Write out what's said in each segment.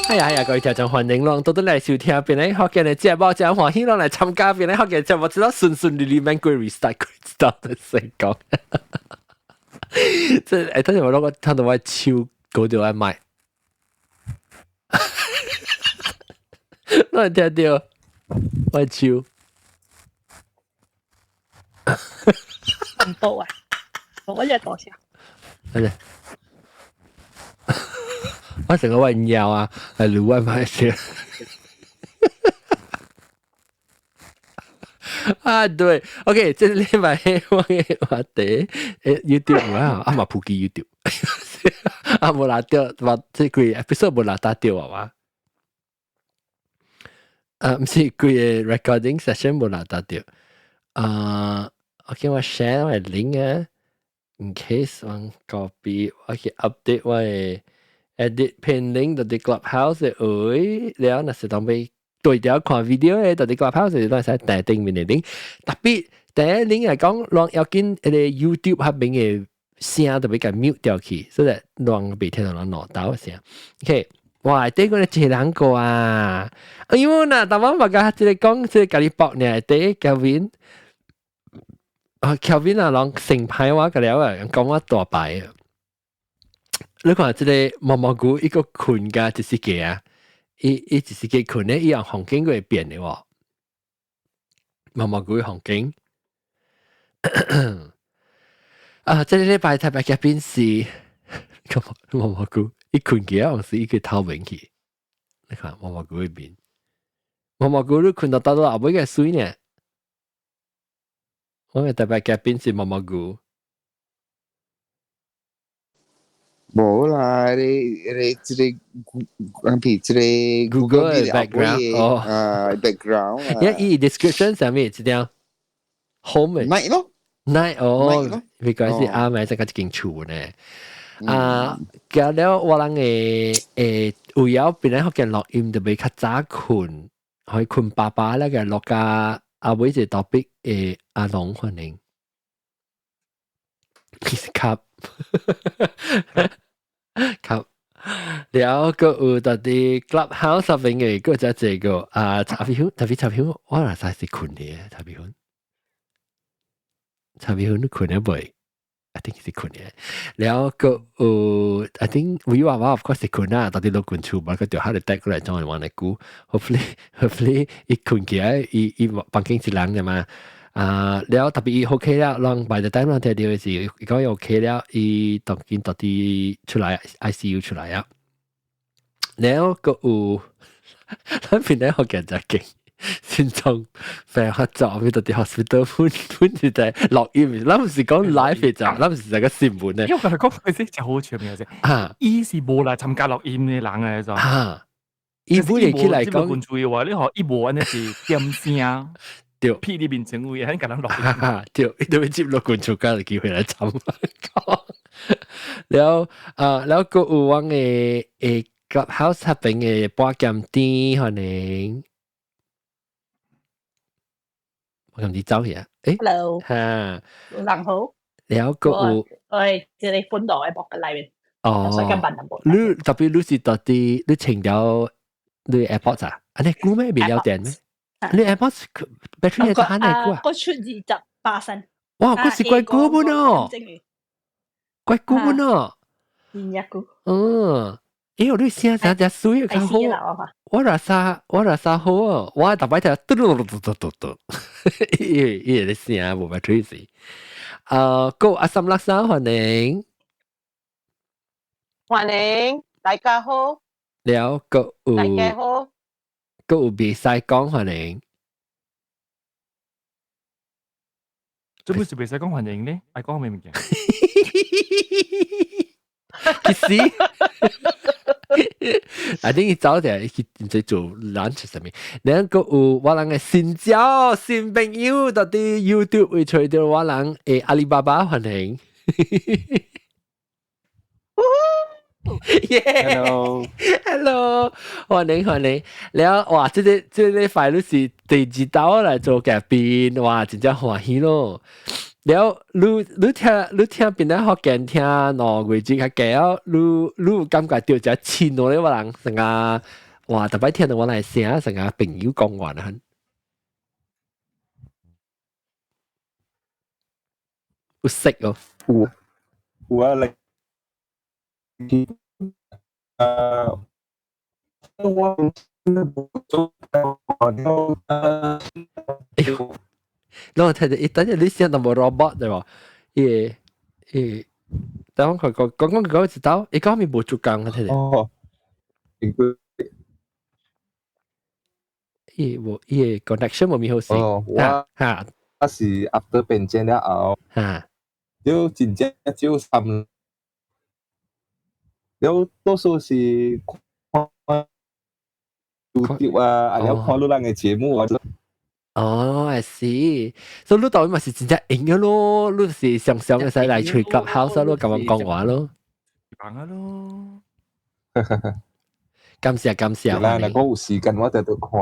各位聽眾歡迎咯，到到嚟收聽邊啲學嘅嘅節目，真歡喜咯嚟參加邊啲學嘅節目，知道順利免過 restart 的成功。即係等陣我攞個聽到我超嗰條麥，我聽到我超唔到啊！我只多謝。係我成個混淆啊，係盧威買先。啊，對，OK，這禮拜我嘅話題，YouTube 啊，阿嘛普及 YouTube， 啊冇拿掉，話即個 episode 冇拿打掉啊嘛，唔是個 recording session 冇拿打掉，OK，我 share 我 link 啊 ，in case 我 copy，我去 update 我嘅 edit pin link 到啲 clubhouse 嘅，แล้ว嗱時當俾。對掉看 video 咧，到啲 clubhouse 就都係使大定面嚟頂，特別第一領嚟講，讓要見誒 YouTube 下邊嘅聲就比較 mute 掉去，所以讓別聽到人攞到聲。OK， 哇！第個咧真難過啊！哎呦嗱，但我唔講，即係講即係隔離博呢，第一 Kelvin 啊 ，Kelvin 啊，讓成排話個了啊，講我大敗啊！你看即係毛毛菇一個群㗎，就是嘅啊！一直是佢群咧，一樣環境會變嘅喎，毛毛菇嘅環境啊！即係禮拜特別嘅邊時，毛毛菇一群嘅樣是一個透明去，你看毛毛菇嗰邊，毛毛菇你群到後尾嘅水呢？我嘅特別嘅邊是毛毛菇。冇啦，你即係譬如 Google 嘅 background 哦，background 一 description 上面係點 home night 咯 night 哦 because 是啱嘅，即係一間厝呢啊，咁了我諗有有邊咧學嘅錄音就比較早困，可以困爸爸咧嘅錄架阿妹就特別阿龍可能其實級。ครับแล้วก็ตอนที่ Clubhouse เป็นไงก็จะเจอก็ชาบิฮุนว่าอะไรสักสิคุณเนี่ยชาบิฮุนคุณเนี่ยบ่อย I think สิคุณเนี่ยแล้วก็ I think วิวว่า of course สิคุณนะตอนที่เราคุณชูมันก็เดี๋ยวหาเด็กแต่ก็เลยจอยวันนี้กู hopefully อีกคุณเกี่ยอีปังกิ้งสิหลังเนี่ยมาแล้ว特別伊 OK 了，讓 by the time เรา睇到嘅時，如果 OK 了，伊當見到啲出來 ICU 出來啊，แล้วก็แล้วเป็นได้學嘅就勁，先從病學咗去到啲 hospital 搬住就落音，咱唔是講 live 嘅就，咱唔是就個新聞咧。因為佢講佢識就好出名嘅啫。伊是無來參加錄音嘅人嘅就。伊本嚟起嚟講，關注嘅話，你學伊無安尼是點聲。對，屁你面前會喺隔籬落。對，你都會接落觀眾家嘅機會嚟參加。แล้วก็有我嘅Clubhouse 入邊嘅播減啲可能，播減啲走嘅。Hello，嚇，人好。แล้วก็有，我係即係本堂嘅博嘅裏面。哦，你特別你是到底你請到你 AirPods 啊？你估咩未了電咩？你 AirPods battery 係慳嚟估啊？我出28%。哇，嗰時貴估本哦，貴估本哦。21股。因為你聲成隻水較好，我拉沙好啊，我特別睇嘟，因為你聲冇乜吹死。個阿三拉沙歡迎，大家好。แล้วก็大家好。ก็有比賽講歡迎。做咩事比賽講歡迎呢？係講咩物件？其實I think 佢早啲佢在做 lunch 上面，然後有我人嘅新朋友到啲 YouTube 會吹到我人阿里巴巴歡迎。Hello，歡迎，แล้ว哇，即係快樂是第二道嚟做嘅變，哇，真正歡喜咯。了，你聽邊啲學見聽喏，外籍較假，你感覺到只親我咧，我人成個哇，特別聽到我來聲，成個朋友講話啦，有識哦，有啊，嚟我做然後睇到等陣你聲都冇 robot 對喎，等我講知道，你講咪冇做工睇到，哦，應該伊 connection 冇咪好勢，哦，嚇我是 after 變正了後，嚇，就真正就三，了多數是看 YouTube 啊，了看路人嘅節目啊。哦，I see，所以你當然咪是真正應嘅咯，你是常常嘅使嚟吹 clubhouse 咯，咁樣講話咯，講啊咯。感謝啦，若果有時間我就去看。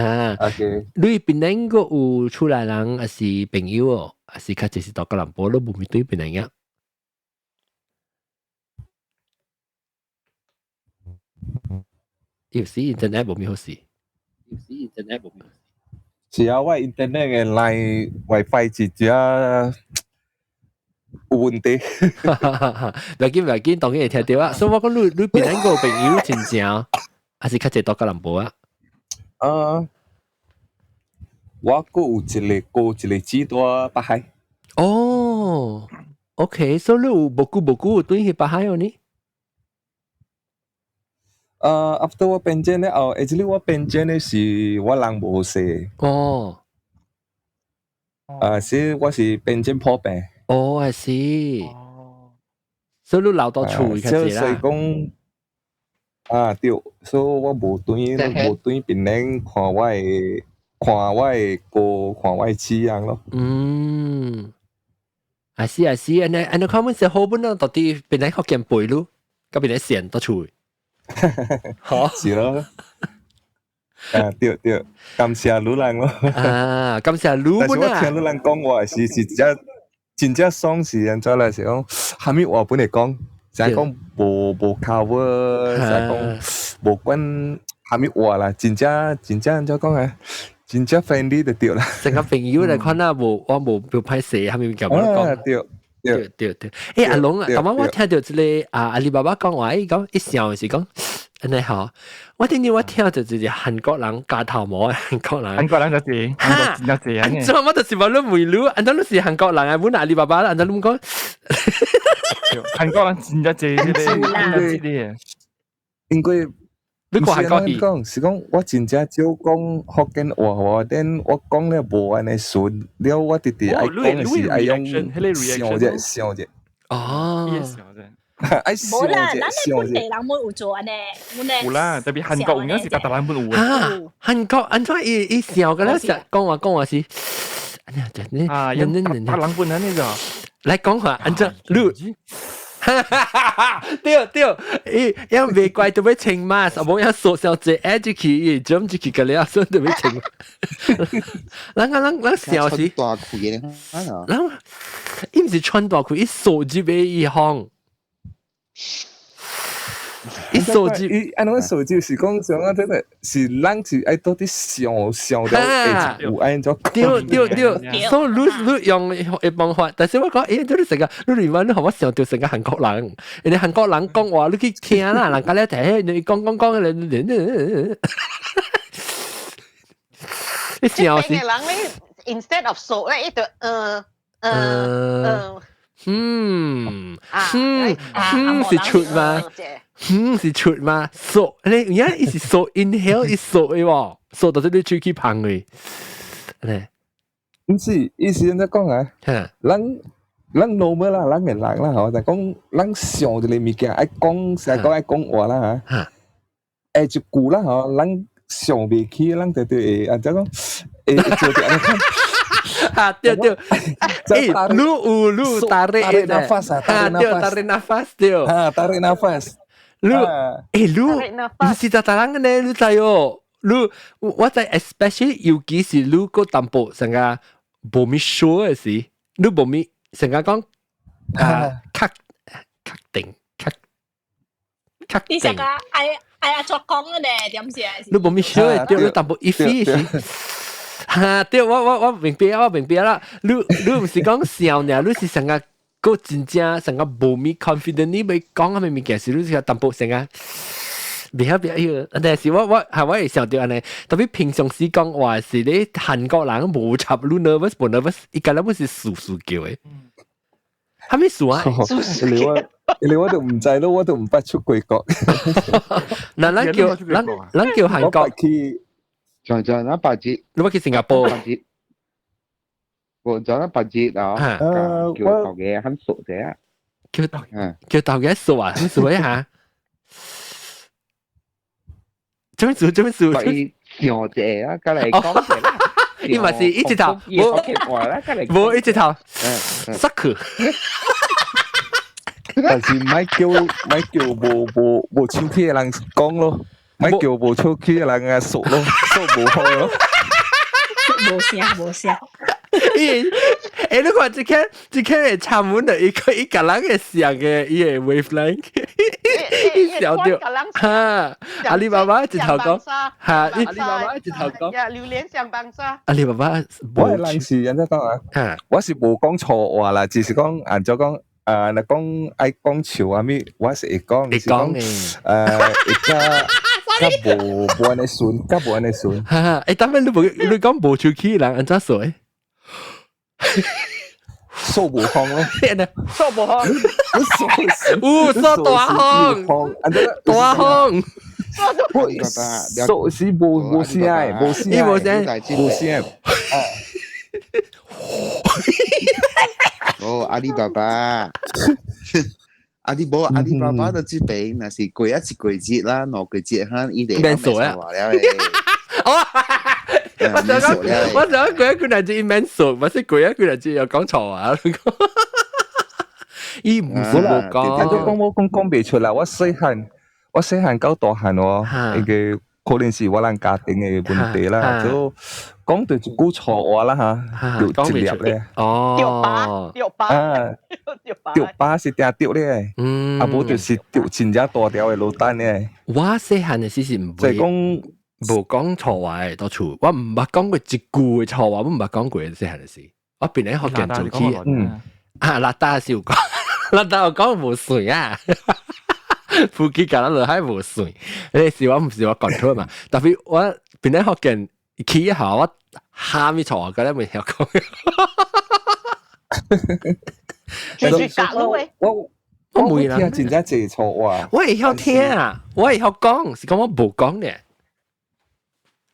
啊 OK，你邊能個有出來人，還是朋友哦，還是較就是到吉隆坡咯，冇面對邊能樣？有時 internet 冇咩好事，是啊，我 internet 嘅 line wifi 直接有問題。唔要緊，當然會聽到啊。所以我講你邊能個朋友真正，還是較濟到吉隆坡啊？我個有一個姊在北海。哦，OK，所以你有無久對去北海哦呢after 我變正咧後，actually 我變正咧是我人無勢。哦，是我是變正破病。哦，I see。所以你留到厝較濟啦。所以講對，所以我無對別人看我嘅歌，看我嘅飼養咯。I see，安尼看阮是好本咯，到底別人學見背咯，甲別人線到厝。好，是咯。對，感謝女人咯。感謝女但是本啊。我聽女人講話是真正爽是安怎啦？是講蝦米話本嚟講，就係講無 cover，就係講無管蝦米話啦，真正安怎講啊？真正 friendly 就對啦。成個朋友嚟看啦，我無歹勢，蝦米咁講。對。阿龍啊，咁我聽到一個阿里巴巴講話，講一笑是講。安尼好，我聽到就是韓國人加頭毛嘅韓國人。韓國人就是韓國真係安怎我就是話你唔รู้，安怎你是韓國人啊？本阿里巴巴啦，安怎你講？韓國人真係啲，因為你講韓國語，是講我真正少講福建話喎，但我講咧無安尼順，了我直直愛講是愛用笑啫。哦。冇啦，咱哋本地人冇有做安尼，有啦，特別韓國有陣時特人本有啊，韓國安怎伊笑嘅咧？講話是，人本安尼就來講話安怎你，對，因為怪都要穿 mask，冇人縮小隻 edge 咁就個了，所以都要穿。咱笑是，大褲嘅，咱伊唔是穿大褲，伊縮住俾伊行。伊手機，安怎手機是講上啊，真係是咱是愛到啲笑到有安怎？對，所以你用嘅辦法，但是我講，你成個你連話你學我笑到成個韓國人，人哋韓國人講話你去聽啦，人家咧睇你講你笑是。人咧 instead of 數咧，一度是出嗎？是出嗎？數你而家伊是數 inhale 伊數嘅喎，數到你喙齒香嘅。咧，唔是，意思安怎講啊？咱 normal 啦，咱嘅人啦，吼，就講咱想一個物件，愛講成個愛講話啦嚇。一句啦吼，咱想袂起，咱就會安怎講？做啲安怎？對，lu tarik nafas, tarik nafas. Lu mesti tarangan deh lu tayo. Lu what I especially 尤其是 lu 個淡薄成個冇咪 sure 是，你無咪成日講確定。你成個愛作講嘅咧，點寫？你無咪少誒，對，你淡薄意思是。哈，對，我明白啦。你唔是講笑呢，你是成日個真正成日無咪 confident， 你咪講咁嘅物件，是你是淡薄成日。別要，但是我會想到安尼，特別平常時講話是你韓國人無插你 nervous，伊個人不是數叫誒，係咪數啊？你我都唔制咯，我都唔不出貴國。嗱，咱叫韓國去，就那八節，你要去新加坡。我就那八節啊，叫頭嘅很熟嘅，叫頭嘅熟啊，你數一下。做咩數？小姐啊，過嚟講嘅啦。伊嘛是一直頭，冇一直頭，塞佢。但是咪叫無手機嘅人講咯，咪叫無手機嘅人啊熟咯，熟無開咯。冇聲。你看這個係差唔多一個人嘅上嘅伊個 wavelength， 伊笑掉哈，阿里巴巴一頭講，哈，阿里巴巴一頭講，呀，榴蓮上班沙，阿里巴巴，我係人事人啫講啊，我是冇講錯話啦，只是講按照講你講愛講潮啊咪，我是會講，你講嘅，加無安尼順，哈，當然你講無手機人安怎說？數無空咯，數無空，數大空，大空，數是無聲，哦，阿里巴巴，阿里巴巴都知俾，那是過一次季節啦，兩季節哈，伊哋咩數啊？我想講一句嚟自 immense， 唔係講一句嚟自又講錯啊！伊唔好冇講，但係我講未出啦。我細漢到大漢喎，個可能是我哋家庭嘅問題啦。就講到一句錯話啦嚇，掉一粒咧。哦，掉巴是掉咧，啊無就是掉真正大條嘅滷蛋咧。我細漢嘅時是唔會。無講錯話嘅到處，我唔捌講過一句嘅錯話，我唔捌講過嘅細漢嘅事。我邊咧學人做起，辣達是有講，辣達有講無水啊，附近搞到落海無水。你是我唔是我講錯嘛？特別我邊咧學人起一下，我喊咪錯話，嗰啲未曉講。我每聽真正謝錯話，我會曉聽啊，我會曉講，是講我無講嘅。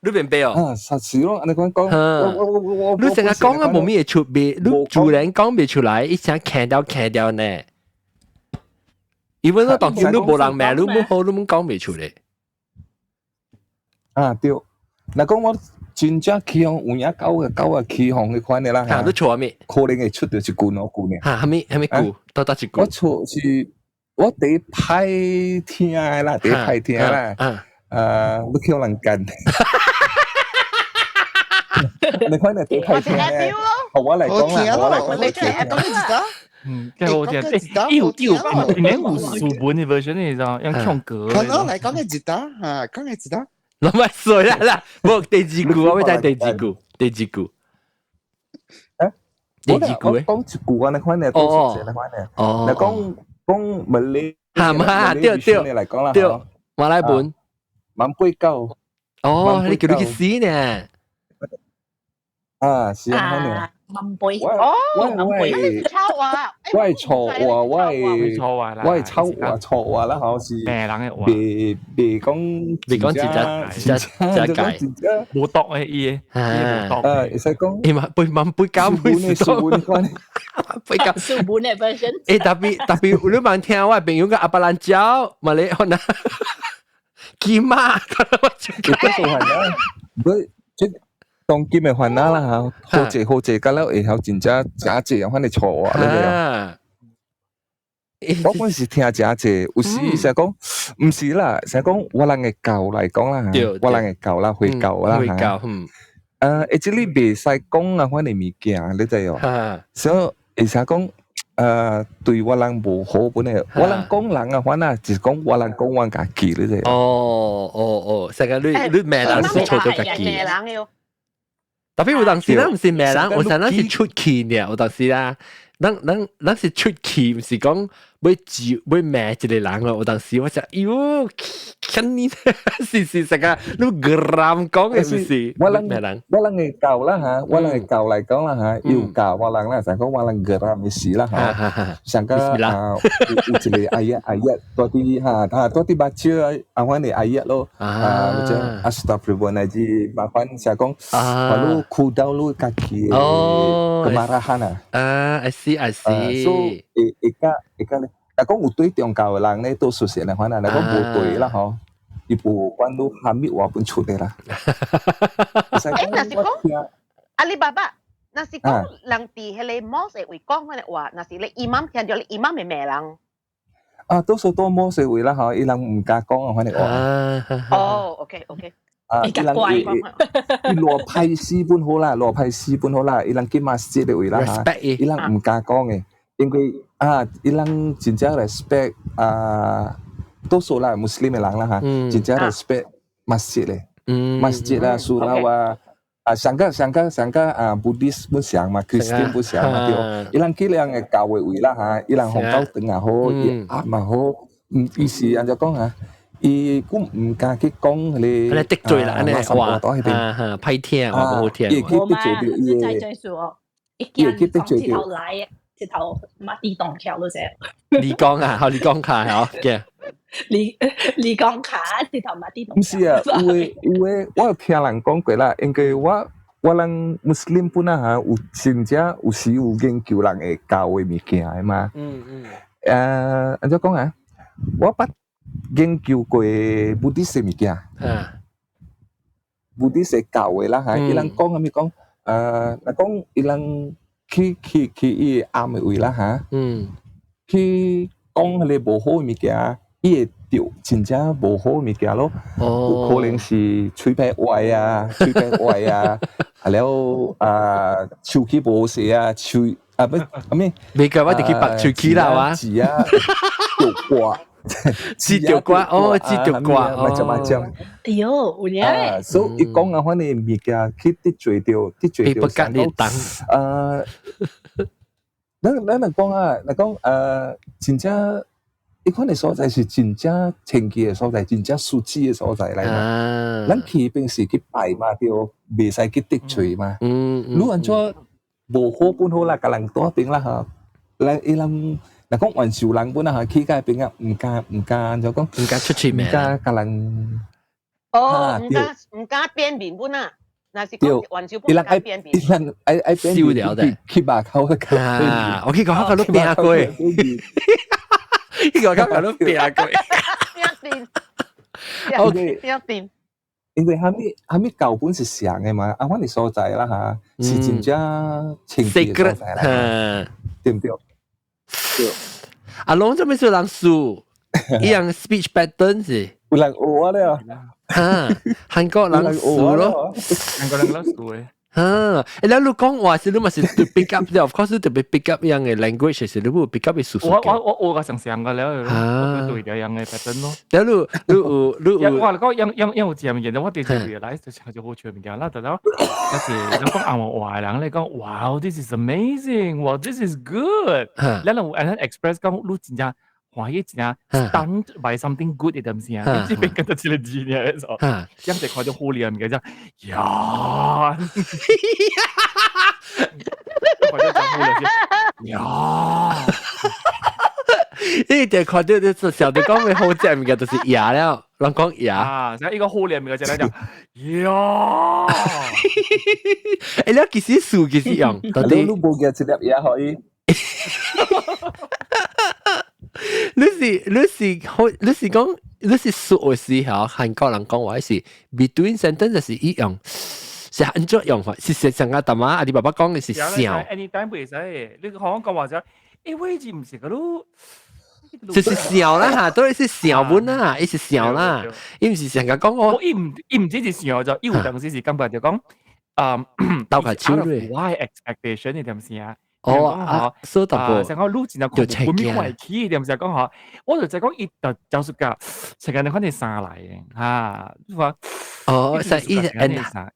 你明白哦？啊，實事咯，你講，你成日講啊，冇咩出別，你主人講唔出來，一聲砍掉呢。因為我當叫你冇人命，你冇好，你冇講唔出嚟。啊對，嗱講我真正起航有影狗啊起航嘅款嘅啦。嚇，你錯咩？可能會出到一句呢。嚇，係咪句？到一句？我錯是，我第一排聽啦，你叫人跟。你可能對睇聽咧，我嚟講啦，你真係講啦。幾好聽。有連有書本嘅 version 嚟就用唱歌。可能嚟講嘅字打嚇，講嘅字打。諗埋水啦，冇第二句，我會睇第二句。第二句誒，講一句啊，你可能講識你可能。哦。你講馬來。嘛，對。嚟講啦。對，馬來本。萬杯狗。哦，你叫你去死呢？啊，是啊，可能。萬杯。喂，抄話，我係錯話，我係錯話啦，好似。咩人嘅話？別講真解，冇讀嘅嘢，冇讀。會使講。伊嘛背萬杯膠杯書本，杯膠書本嘅 version。特別你萬聽我朋友個阿伯蘭椒，咪你可能劍啊，佢都做係啦，佢即。當今嘅煩惱啦嚇，好謝，咁咧以後真正假謝，翻嚟錯話咧。我嗰陣時聽假謝，有時成日講唔是啦，成日講我人嘅舊嚟講啦嚇，我人嘅舊啦，會舊啦嚇。actually 袂使講啊，款嘅物件，你知哦。所以會使講對我人無好本嚟，我人講人啊，反啊，就是講我人講我家己，你知。成個你咩人是錯咗家己。特別有當時咱唔是咩人，有時咱是出氣嘅，有當時啦，咱是出氣，唔是講要咩一個人咯。有當時我就喲，看你是成個你 gram 講嘅唔是我人嘅教啦嚇，我人嘅教嚟講啦嚇，要教我人啦，成個我人 gram 嘅事啦嚇，成個有一個ayat 多啲嚇，多啲baca awan ni ayat lo macam astagfirullahaladzim bahkan saya kong lalu cool down lu kaki kemarahan I see so eka là có một堆中教嘅人咧都熟悉啦，可能你講冇對啦嗬，一部關都下面話本出嚟啦。那是講阿里巴巴，那是講人哋係你 mosque 會講嘅話，那是你 imam 聽咗你 imam 係咩人？多數都摩社會啦嗬，伊人唔敢講啊，可能話。哦 ，OK。伊人羅派師本好啦，羅派師本好啦，伊人去masjid嘅位啦嚇，伊人唔敢講嘅，因為伊人真正 respect 多數啦 Muslim 嘅人啦嚇，真正 respect masjid 咧，masjid 啦，surau香港Buddhist 本上嘛 ，Christian 本上嘛，對，伊人去人嘅教會位啦嚇，伊人紅高燈也好，伊壓嘛好，意思人就講嚇。伊cũng唔敢去講你，你得罪啦，你話批聽話好聽。我嘛是在追說，一件從鐵頭來，鐵頭乜地動橋都寫。你講啊，你講下係嘅。你講下鐵頭乜地動橋。唔是啊，因為我有聽人講過啦，因為我人 Muslim 本啊嚇，有真正有時有研究人嘅教嘅物件嘅嘛。安怎講啊？我捌研究過 Buddhist 嘅物件，Buddhist 教嘅啦嚇，伊人講咪講，講伊人去伊暗嘅位啦嚇，去講你無好嘅物件，伊會着真正無好嘅物件咯，有可能是嘴巴歪啊，然後手機無寫啊，咩？你講我哋去白手機啦哇？字啊，條掛。知條瓜哦，知條瓜哦，macam-macam。哎呦，有咧。所以講嘅話呢，物件去得罪掉，不隔你等。咱講啊，真正，伊款嘅所在是真正清潔嘅所在，真正舒適嘅所在嚟嘛。咱去平時去拜嘛，對，未使去得罪嘛。如果做無好本好啦，個人多邊啦嚇，嚟伊人。嗱，講雲潮人本啊，去街邊啊，唔敢就講唔敢出前面，唔敢個人。唔敢變面本啊，嗱是講雲潮本唔敢變面。伊人愛變面，燒了的，去把口個口。我去講都變過，呢個講都變過。變。因為下面舊本是上嘅嘛，我哋所在啦嚇，是真正清潔嘅所在啦，對唔對？阿龍做咩做人數？一樣 speech pattern 是。有人學啊咧啊！韓國人數咯，韓國人攞數嘅。你講話是你咪是 pick up，of course 特別 pick up 樣嘅 language 是你會 pick up 嘅數數嘅。我個常嘅了，對條樣嘅 pattern 咯。然後你我講樣有字嘅嘢，我哋就 realize 就好全面嘅啦。但係有時你講亞華人，你講wow this is amazing，wow this is good，然後and express 講你真正歡喜真正 stunned by something good 嘅東西啊，你知邊個就知你知嘅時候，一直看到好靚嘅啫，呀，呀，呢條看到啲時候，你講咪好正嘅，就是牙了，人講牙啊，一個好靚嘅就咧就呀，你幾時數幾時用？到底你冇嘅一粒嘢可以。你是講你是數嘅時候，韓國人講話是 between sentence 是一樣，是安怎用法？是成個大媽阿啲爸爸講嘅是笑。anytime 唔使，你講話就誒位置唔是嗰度，就是笑啦嚇，都係笑本啦，係笑啦，伊唔是成個講我，伊唔止是笑就，有陣時是根本就講。斗下手咧。Why expectation 你點先啊？所以淡薄成個路線就本面壞起，點先講嗬？我就講一就就是個成日你看你啥來嘅嚇，話實一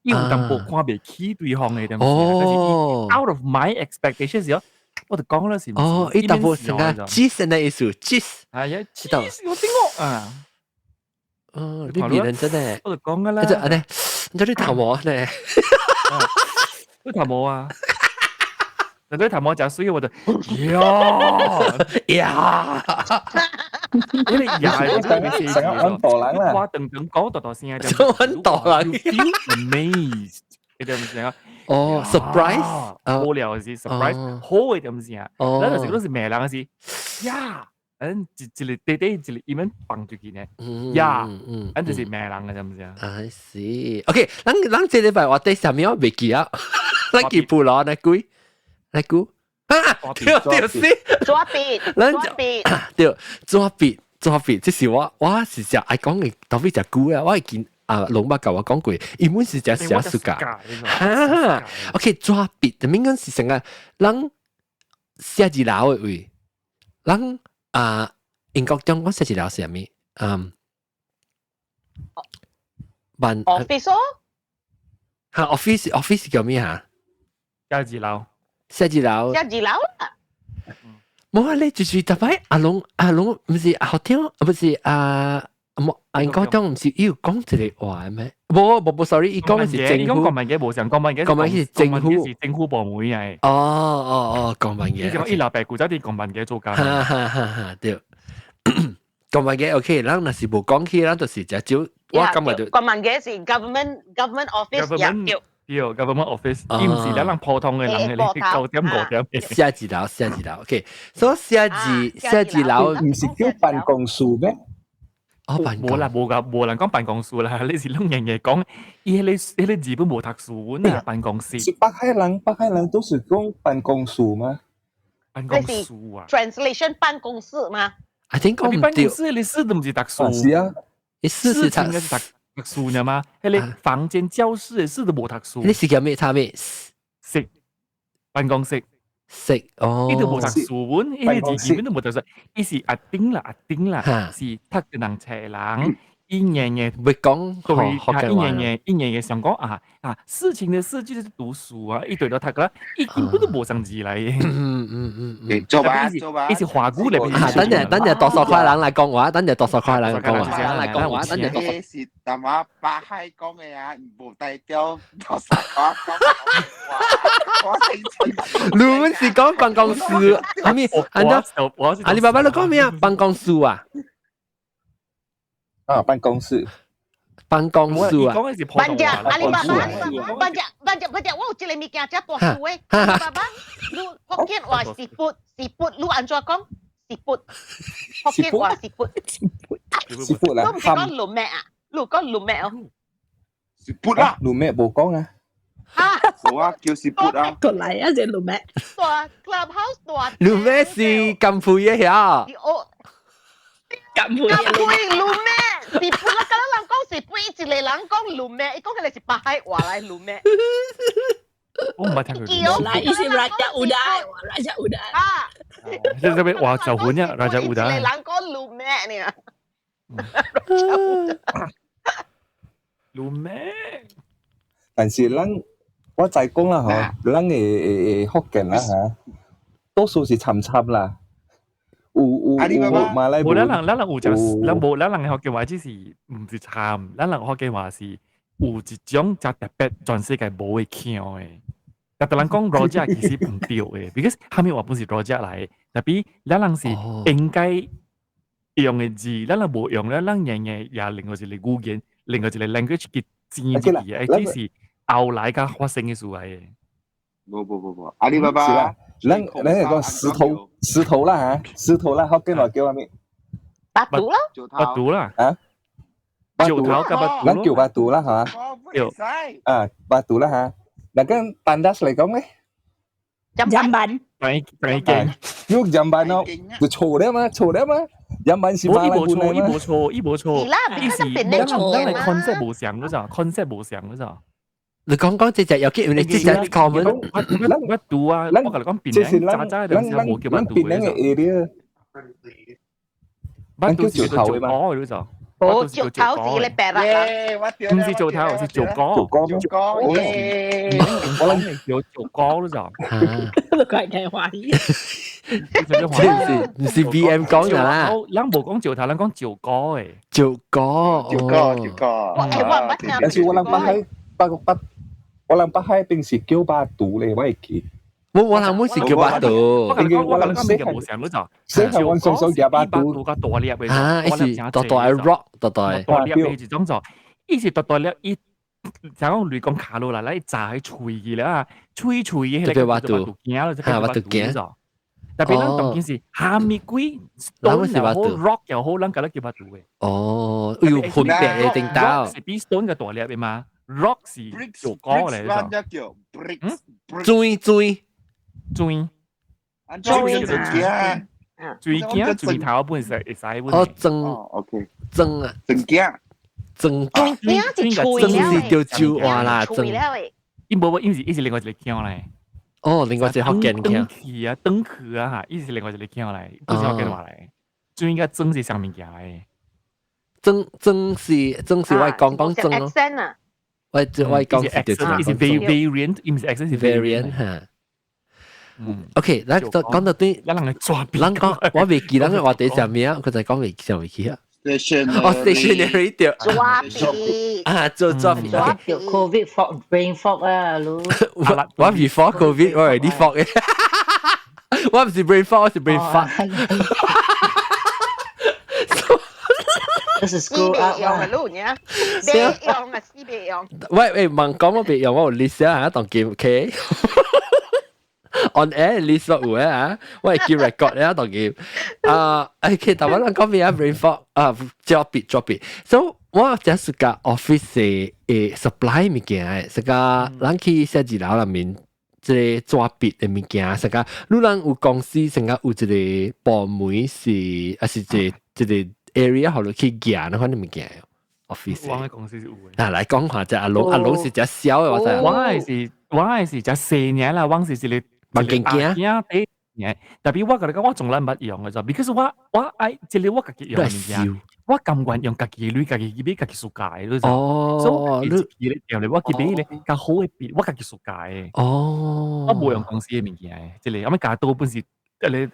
有淡薄看袂起對方嘅點先，但是 out of my expectation 時候，我就講啦是唔是？一淡薄成個 gist 嘅意思 gist 係呀 gist 我聽我啊。你別認真咧，我就講噶啦。你做啲頭毛咧，啲頭毛啊，那啲頭毛就所以我就呀，因為呀，成日揾墮冷啦，哇，等講多聲啊，揾墮冷 ，feel amazed，你點先啊？surprise，無聊是 surprise，好嘅點先啊？那陣時嗰時咩人是呀？一個短短一個伊們綁住佢呢，呀，就是咩人嘅，知唔知啊 ？I see。OK， 咱這禮拜我對上面我未記啊，咱記不落來估啊，對死，抓筆，對抓筆，即是我是只愛講嘅，到尾只估啊，我係見龍伯教我講過，原本是只小暑假，OK， 抓筆，就應該是成個咱寫字樓嘅位，咱。英國中我寫字樓是啥物？office 嚇 office 叫咩嚇？寫字樓啊！冇啊！你就是特別阿龍唔是後天不是英國中唔是要講一個話咩？冇 sorry， 伊講嘅是政府。講文嘅無上，講文嘅是政府部門嘅。講文嘅。你講伊立白古仔啲講文嘅做㗎。對。講文嘅 OK， 咱若是無講起，咱就是只招。我今日就講文嘅是 government office 對 government office， 伊唔是咱人普通嘅人嘅，你9點5點。寫字樓 OK， 所以寫字樓唔是叫辦公室咩？冇啦，冇人講辦公室啦，你是攏人嘅講，伊迄個字本冇讀書本啊，辦公室。北海人都是講辦公室嗎？辦公室啊 ？Translation 辦公室嗎？I think 講唔對。辦公室你是都唔是讀書？是啊，你是應該是讀書呢嗎？迄個房間教室是都冇讀書。你是叫咩？差咩？識辦公室。識哦，伊都無讀書本，伊個字基本都無讀書，伊是阿丁啦，是讀嘅人冊人，一年嘅會講對，一年嘅想講事情嘅事就是讀書啊，一堆都讀啦，伊根本都無上字嚟嘅。做吧，伊是華語嚟嘅。等陣多數塊人嚟講話，等陣多數塊人嚟講話，等陣多數。是但話巴海講嘅啊，無代表多數塊講。你們是講辦公室，阿里巴巴你講咩啊？辦公室啊？辦公室。辦公室啊！班長，阿里巴巴，班長，我有一個物件只大數誒，阿里巴巴，你福建話是撥，你安怎講？是撥，福建話是撥，是撥啦。你唔是講路咩啊？你講路咩哦？是撥啦，路咩冇講啊？冇啊，叫是撥啊。過嚟啊，隻路咩？大 clubhouse 大。路咩是金鋪嘢呀？金鋪路咩？是撥啦，咁人講是撥，一個人講路咩？伊講佢哋是巴海話嚟路咩？我唔係聽佢。來，伊是 Raja Udai。即係特別話就款呀 ，Raja Udai。一個人講路咩呢？路咩？但是我再講啦嗬，咱嘅福建啦嚇，多數是參啦。有馬來。冇咱人有就，咱人學嘅話只是唔是參，咱人學嘅話是有一種就特別全世界冇嘅腔嘅。但係人講 Roger 其實唔對嘅，because 後面話本是 Roger 嚟，特別咱人是應該用嘅字，咱人冇用咧，咱人嘅也另外一個語言，另外一個 language 嘅字嘅，只是後來嘅發生嘅事嚟嘅。冇，阿里巴巴。咱係個石頭啦嚇，石頭啦，福建話叫咩？八度啦，八度啦，八度啦，咱叫八度啦嚇，八度啦嚇。嗱，跟tandas嚟講咧，jamban，用jamban咯，就錯咧嘛，jamban是馬來語嚟嘛，伊冇錯，伊是咱嚟 concept 冇像嗰咋，concept冇像嗰咋。你講這隻有機，你這隻 common，我讀啊，我講檳榔渣渣嘅，冇叫乜讀嘅。area，乜讀是做果嘅嗰種。哦，做頭是你白啦，唔是做頭，是做果。我諗係做果嗰種。佢係華語。唔是 VM 講嘅啦。咱冇講做頭，咱講做果誒。做果。但是我諗北海定是叫巴肚咧，我係記。我諗冇是叫巴肚。我諗冇成嗰種。所以我上手叫巴肚。個大粒嘅。一時大 rock 大粒嘅一種就，一時大粒一，就講你講卡路啦，你炸喺脆嘅啦，脆嘅係個巴肚驚啦，就叫巴肚驚咗。特別咱當件事，蝦米鬼 stone 又好 rock 又好，咱覺得叫巴肚嘅。哦，要分別嘅定到。是比 stone 嘅大粒嘅嘛 ，rock 是做果嚟嘅就。錐。最驚最頭本是會使本。哦，蒸啊，蒸。最驚是脆蒸是叫酒話啦，蒸。因冇，因是另外一個腔嚟。哦，另外一個福建腔。登去啊，伊是另外一個腔嚟，不是福建話嚟。最應該蒸是上面嘅嚟。蒸是我講蒸咯。我講是叫 variant， 唔是 accent 是 variant 嚇。OK，咱講到啲，咱人抓邊。咱講我未記，咱嘅話題上面啊，佢就講未記啊。stationary 掉。抓邊。啊，做邊。抓掉 COVID fog brain fog 啊，佬。我 before COVID 我係啲 fog 嘅，我唔是 brain fog， 我是 brain fog。這是 screw up 啊，路呢？別用啊，死別用。喂，問講我別用，我有 list 啊，當記 OK。on air list 有啊，我係叫 record 咧，當記。OK，但我諗講咩啊 brain fog 啊 drop it。So 我只係個 office 嘅 supply 物件嘅，係個咱去寫字樓入面，即係抓筆嘅物件，係個如果有公司成個有一個部門是，還是即個 area 後來去行嗰啲物件 office。我喺公司有嘅。嗱，嚟講下隻阿龍是隻小嘅，我係隻4年啦，我是一個蠻勁驚。特別我覺得我從來唔用嘅就 ，because 我愛即係我自己用嘅物件，我甘願用自己鐳、自己筆、自己數解嗰種。所以你用嚟我自己咧，較好嘅筆，我自己數解嘅。我冇用公司嘅物件，即係咁樣加多本事。你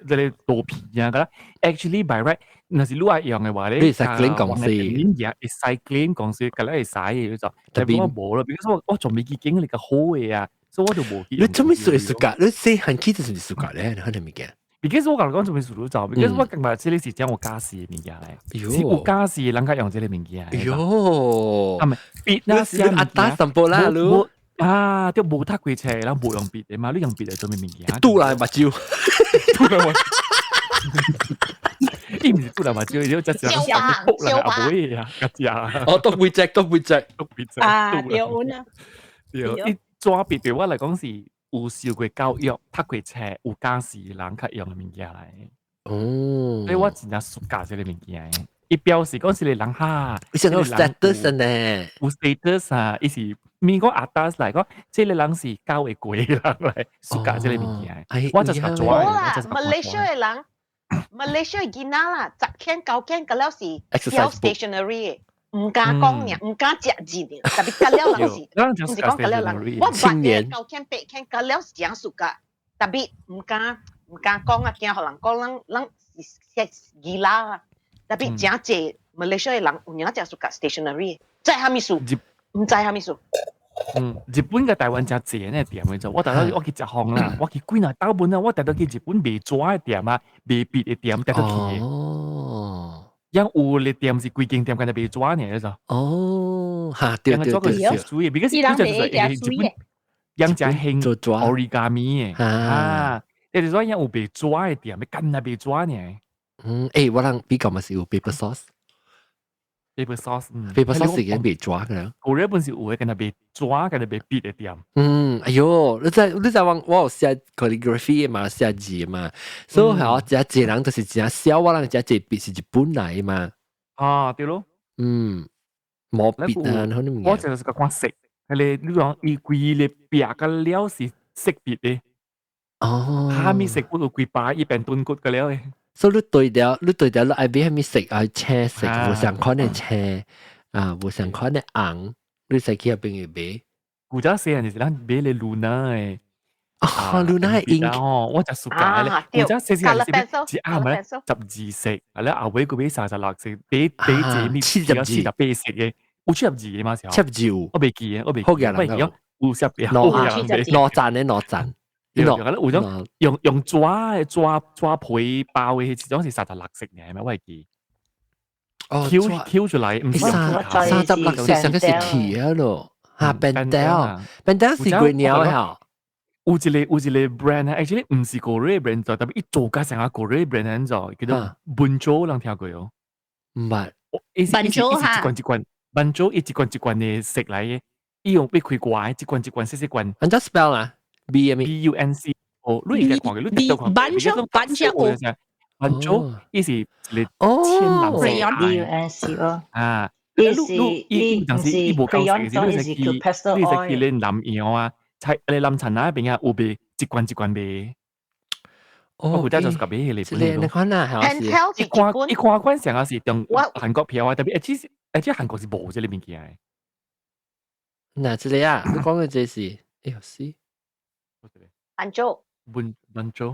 多皮啊！覺得 actually by right， 若是你愛用嘅話咧，你 recycling 公司，recycling 公司，咁咧係使嘅就，但係我冇啦，because 我仲未見經歷個好嘅啊，所以我就冇。你做咩做暑假？你細漢起就係暑假咧，你可能未見。because 我講做咩做到就 ，because 我今日即係是將我家事嘅物件嚟，是有家事人家用這個物件。喲，係咪？筆啦，寫阿打什麼啦，你？啊，都冇睇過車啦，冇用筆嘅嘛，你用筆嚟做咩物件？嘟來目睭，伊唔是嘟來目睭，你只只小卜嚟阿妹啊，個只啊，哦，都背脊。啊，掉碗啊！你抓筆對我嚟講是有受過教育，讀過冊，有家事人較用嘅物件嚟。哦，所以我真正熟家這個物件。伊表示嗰時你人哈，你想有 status 呢？有 status 啊，伊是。面講阿達嚟講，即係你人是交會貴人嚟，暑假即係物件。我就係做冇啦，Malaysia 嘅人，Malaysia 嘅囡仔啦，10天9天個了是標 stationery 嘅，唔敢講嘅，唔敢食字嘅，特別個了人是，唔是講個了人。我8天9天8天個了是講暑假，特別唔敢講啊，驚互人講人是二啦啊，特別真濟 Malaysia 嘅人有影隻暑假 stationery 嘅，即係蝦米數？唔知蝦米數。日本嘅台灣真濟呢店嘅就，我帶到我去食烘啦，我去幾嗱兜本啦，我帶到去日本賣紙嘅店啊，賣筆嘅店帶到去嘅。哦，因有嘅店是幾間店跟住賣紙嘅就。哦，嚇，對。所以，because 呢就係日本人真興做 origami 嘅。啊，你哋所以有賣紙嘅店，咪跟住賣紙嘅。誒，我諗比較咪是有 paper sauce。paper sauce 已經被抓嘅啦。我日本是有嘅，跟住被抓，跟住被逼嘅店。哎呦，你在話我有寫 calligraphy 嘛，寫字嘛，所以係我只隻人就是只小，我人只隻筆是日本嚟嘛。啊，對咯。冇筆啊，嗰啲嘢。我就是個講色，你講伊規個壁個料是識別嘅，蝦米食骨有規把一邊燉骨個料嘅。所以你對掉你愛買蝦米食愛青色，無相款嘅青無相款嘅紅，你使去入邊去買。古早時人就是咱買嚟Luna嘅。Luna 係英我就熟解咧。古早時人是啱咧，12色，係咧後尾佢俾36色，俾自咪48色嘅，有72嘅嘛時候。72，我未記嘅，我未記。好嘅，喂，有50嘅，攞賺嘅攞賺。用抓皮包嘅，始終是36色嘅，係咪？我係記。Q 出嚟，唔是36色上嘅是鐵咯，Bandel 是貴鳥嚇。有一個 brand 咧 ，actually 唔是 Korea brand 就，特別一做加成下 Korea brand 喺度，叫做 Bunjo， 能聽過哦？唔係 ，Bunjo 嚇，Bunjo 一罐嘅食嚟嘅，伊用俾開掛，一罐細罐。按照 spell 啦 ，BUNC， 哦，你而家講嘅，你讀講，Bunjo，伊是你天藍色 ，BUNC 哦，伊當時伊無夠食嘅，你食佢藍羊啊。你諗層啊，邊啊有俾一罐俾，我記得就是個俾你本你看啊，一跨關成日是用韓國票啊，特別韓國是冇這裏面嘅。嗱，這裡啊，你講嘅這是，哎呦死，Bunjo，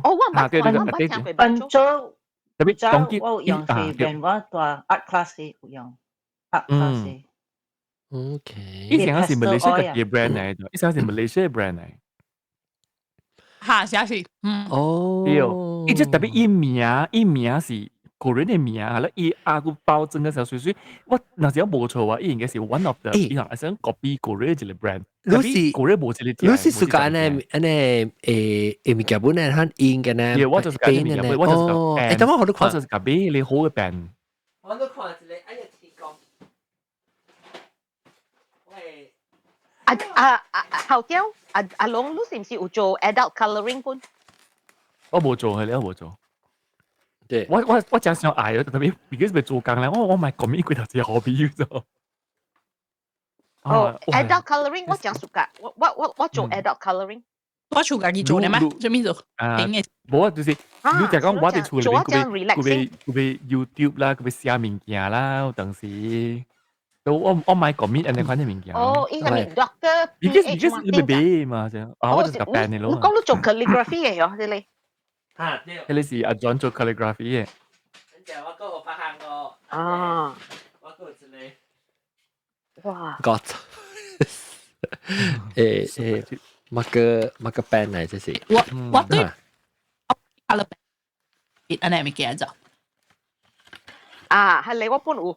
哦，我Bunjo，特別當機我用係變我做 art class 用 art class。OK， 以前係 Malaysia 嘅 brand 嚟，以前係 Malaysia 嘅 brand 嚟。嚇，是，對，伊即特別伊名是 Korean 嘅名，係啦，伊個包裝嘅時候，所以我那時候冇錯啊，伊應該是 one of the，伊係想 copy Korean 嘅 brand。Lucy Korean 冇這個。Lucy 是講呢物件本來很英嘅呢，我就是講物件，我就是講。誒，等我都看，我就是講俾你好嘅 brand。我都看一個，哎呀，天講。後條阿龍，你是唔是有做 adult colouring 本？我冇做，係你冇做。對，我真想嗌，特別because 咪做工咧，我咪講呢句頭先何必要做？adult colouring 我真熟噶，我做 adult colouring。我做家己做咧咩？做咩做？冇啊，就是你就講我哋處理佢俾 YouTube 啦，佢俾寫物件啦，當時。我買個面，人哋款啲物件。哦，依個係 Doctor PH 你咪俾嘛啫。我就是個 band 你咯。你講到做 calligraphy 嘅嗬，你你是阿 John 做 calligraphy 嘅。我嗰個發行個。我嗰個之類。哇 ！God， 乜個 band 嚟？這是。我對。阿拉別安尼咪記咗。係你我本有。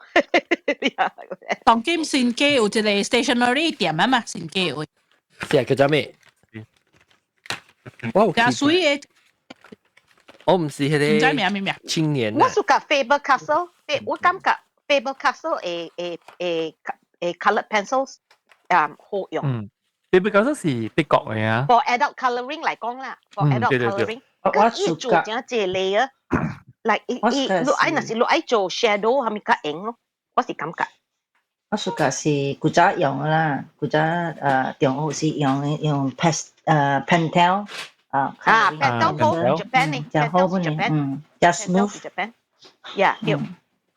當今新機有一個 stationery 店啊嘛，新機有。係叫做咩？我加水嘅。我唔是迄個。唔知咩？青年。我屬個 Faber-Castell，我感覺 Faber-Castell 誒 coloured pencils 好用。Faber-Castell 是德國嘅啊。For adult colouring 嚟講啦 ，for adult colouring，佢做正謝你啊。like 你愛那是你愛做 shadow 係咪較硬咯？我是感覺。我暑假是古早用啦，古早中學是用 Pentel Pentel 好 Japan 呢 ，Pentel 好呢，just smooth，yeah 對。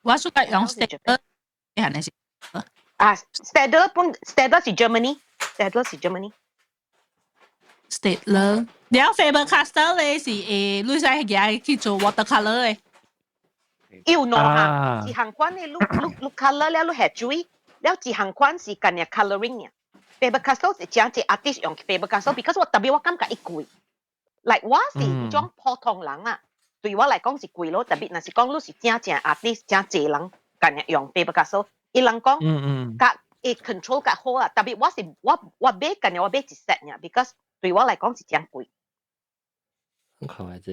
我暑假用 Staedtler， 你係咩事？Staedtler 本 Staedtler 是 Germany，Staedtler 是 Germany。Staedtler，你有 Faber-Castell 咧是你使嘅去做 watercolor 嘅。要攞下，自行款嘅，你 color 咧，你係水，了自行款是近日 colouring 嘅。Faber-Castell 是正正 artist 用 Faber-Castell，because 我特別我感覺伊貴，like 我是種普通人啊，對我嚟講是貴咯，特別若是講你是正正 artist， 正濟人近日用 Faber-Castell， 伊人講，甲伊 control 較好啊，特別我買近日我買一 set 嘅 ，because 對我嚟講是正貴。好啊，這。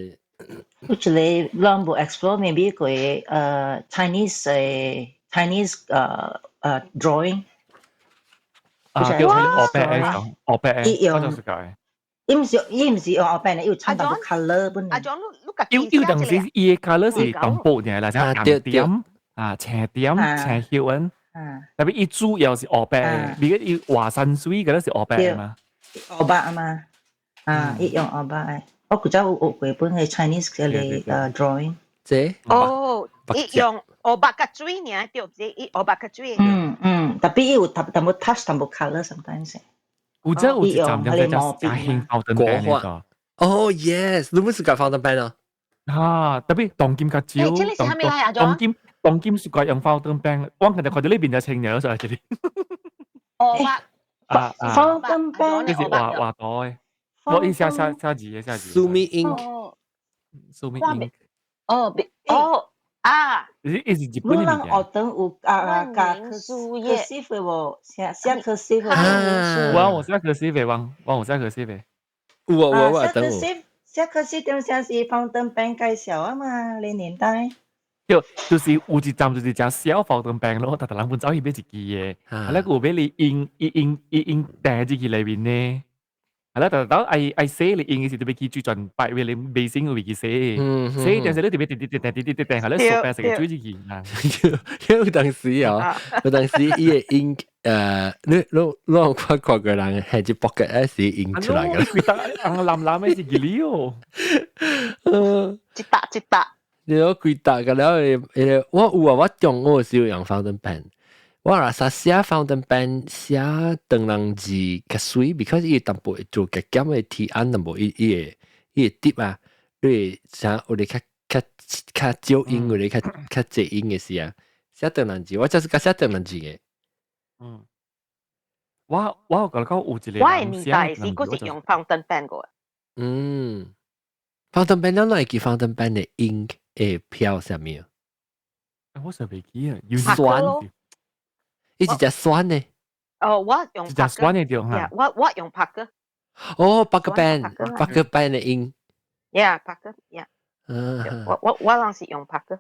Actually, long book explore maybe 個Chinese drawing。叫我白我白我就是講。伊唔是用我白咧，要參考 color 本。阿 John，要當時伊個 color 是淡薄啲啦，像紅點青點青曉恩。特別伊主要是黑白，比如伊畫山水嗰啲是黑白嘛。黑白嘛，伊用黑白。我古早有學過本係 Chinese 嘅drawing。這哦，伊用黑白甲水呢，對唔對？伊黑白甲水。特別伊有淡薄 touch 淡薄 color sometimes。有隻有一站就叫加興 fountain pen 呢個。哦 ，yes，你唔是講 fountain pen 啊？特別當金較少，當金是講用 fountain pen，我其實看到呢邊就清咗咗，係黑白。fountain pen 就是畫袋。我一下字。Sumi ink。Sumi ink。呢是日本嘅物件。學等有加 cursive 喎，寫 cursive。我寫 cursive，我寫 cursive。我等我。寫 cursive 點寫是 fountain pen 介紹啊嘛，你年代。就是有一站就是隻小 fountain pen 咯，但係人本走去買一支嘅，係咧有俾你印訂入去裏邊呢。係啦，但係I寫你印嘅時特別記住盡擺為你微信嘅位置寫，寫陣時你特別訂，係咧熟白成個追住件啊。有當時有當時伊個印你看個人係只 pocket 時印出來嘅。藍嘅是幾料？一沓。你攞幾沓嘅了？我有啊，我中我是用 fountain pen。我若是寫 fountain pen 寫長人字較水 ，because 伊淡薄做較減嘅提案淡薄伊個碟啊，你寫有啲較少音，有啲較濟音嘅時啊，寫長人字，我就是較寫長人字嘅。我講有一個，我嘅年代是嗰時用 fountain pen 個。fountain pen 咱會記 fountain pen 嘅 ink 會飄啥物？我實未記啊，要酸。伊是隻酸呢？我用隻酸嘅條嚇。我用拍嘅。白個 pen 嘅印。拍嘅。我嗰陣時用拍嘅。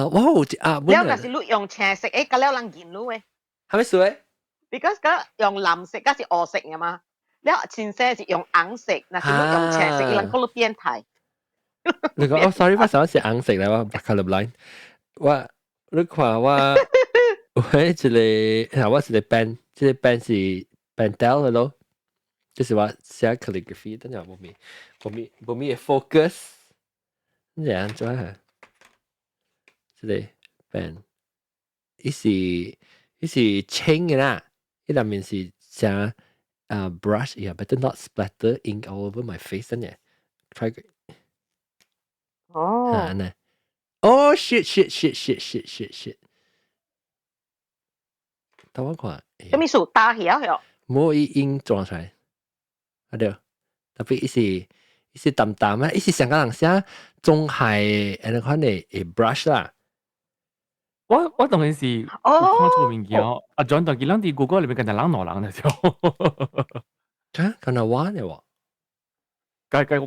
我有你嗰時你用青色，嗰了人見到嘅。係咪水 ？Because 嗰用藍色，嗰是黑色嘅嘛。你青色是用紅色，嗱是你用青色，人嗰度變態。你講sorry， 我想是紅色咧，我 colorblind。你看我。我一個，我是個 band，這個 band 是 Pentel 的咯，就是我寫 calligraphy，等下冇咩 focus，咁樣做下，這個 band，伊是清嘅啦，伊裏面是寫brush，yeah better not splatter ink all over my face，等下 try 個，呢shit。等我看，咁咪數打起啊？冇伊印裝出來，係對，特別伊是淡淡啊，伊是香港人寫中海誒款嘅 brush 啦。我當然是看錯物件哦，啊轉到佢兩啲 Google 裏面跟人攞人嘅時候，嚇，跟人玩嘅喎，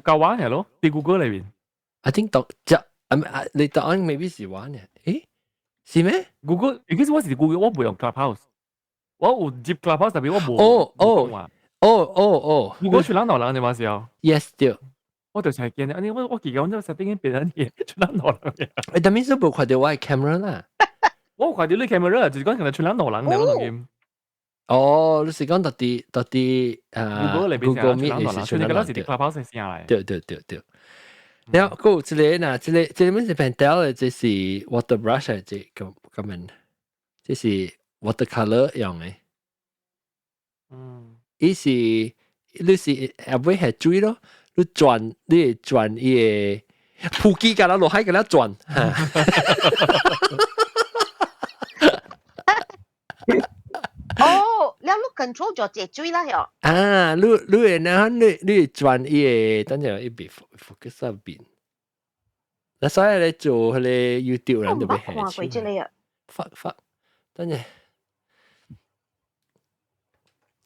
教玩嘅咯，啲 Google 裏邊。I think 你答案未必是玩嘅，誒，是咩 ？Google，其實我是 Google，我唔用 Clubhouse。我有接 Clubhouse，特別我冇。如果全攞人你話時候 ，yes 對，我就成日見你，我記緊我設定緊別人嘢，全攞人嘅。但係你冇看到我嘅 camera 啦，我看到你 camera，就是講其實全攞人嘅嗰種。哦，你是講到啲Google Meet 全部都是啲 Clubhouse 先嚟。對。然後嗰個這裡是 Pentel 嘅，這是 water brush 嘅，這咁樣，這是 watercolor 用嘅。伊是你是後尾係水咯，你轉伊個撲機架啦落海架啦轉。你 control 咗隻水啦又。你然後你轉伊個，等陣一邊 focus 喺邊。嗱，所以你做佢哋 YouTube 人就俾係。看過之類啊。發，等陣。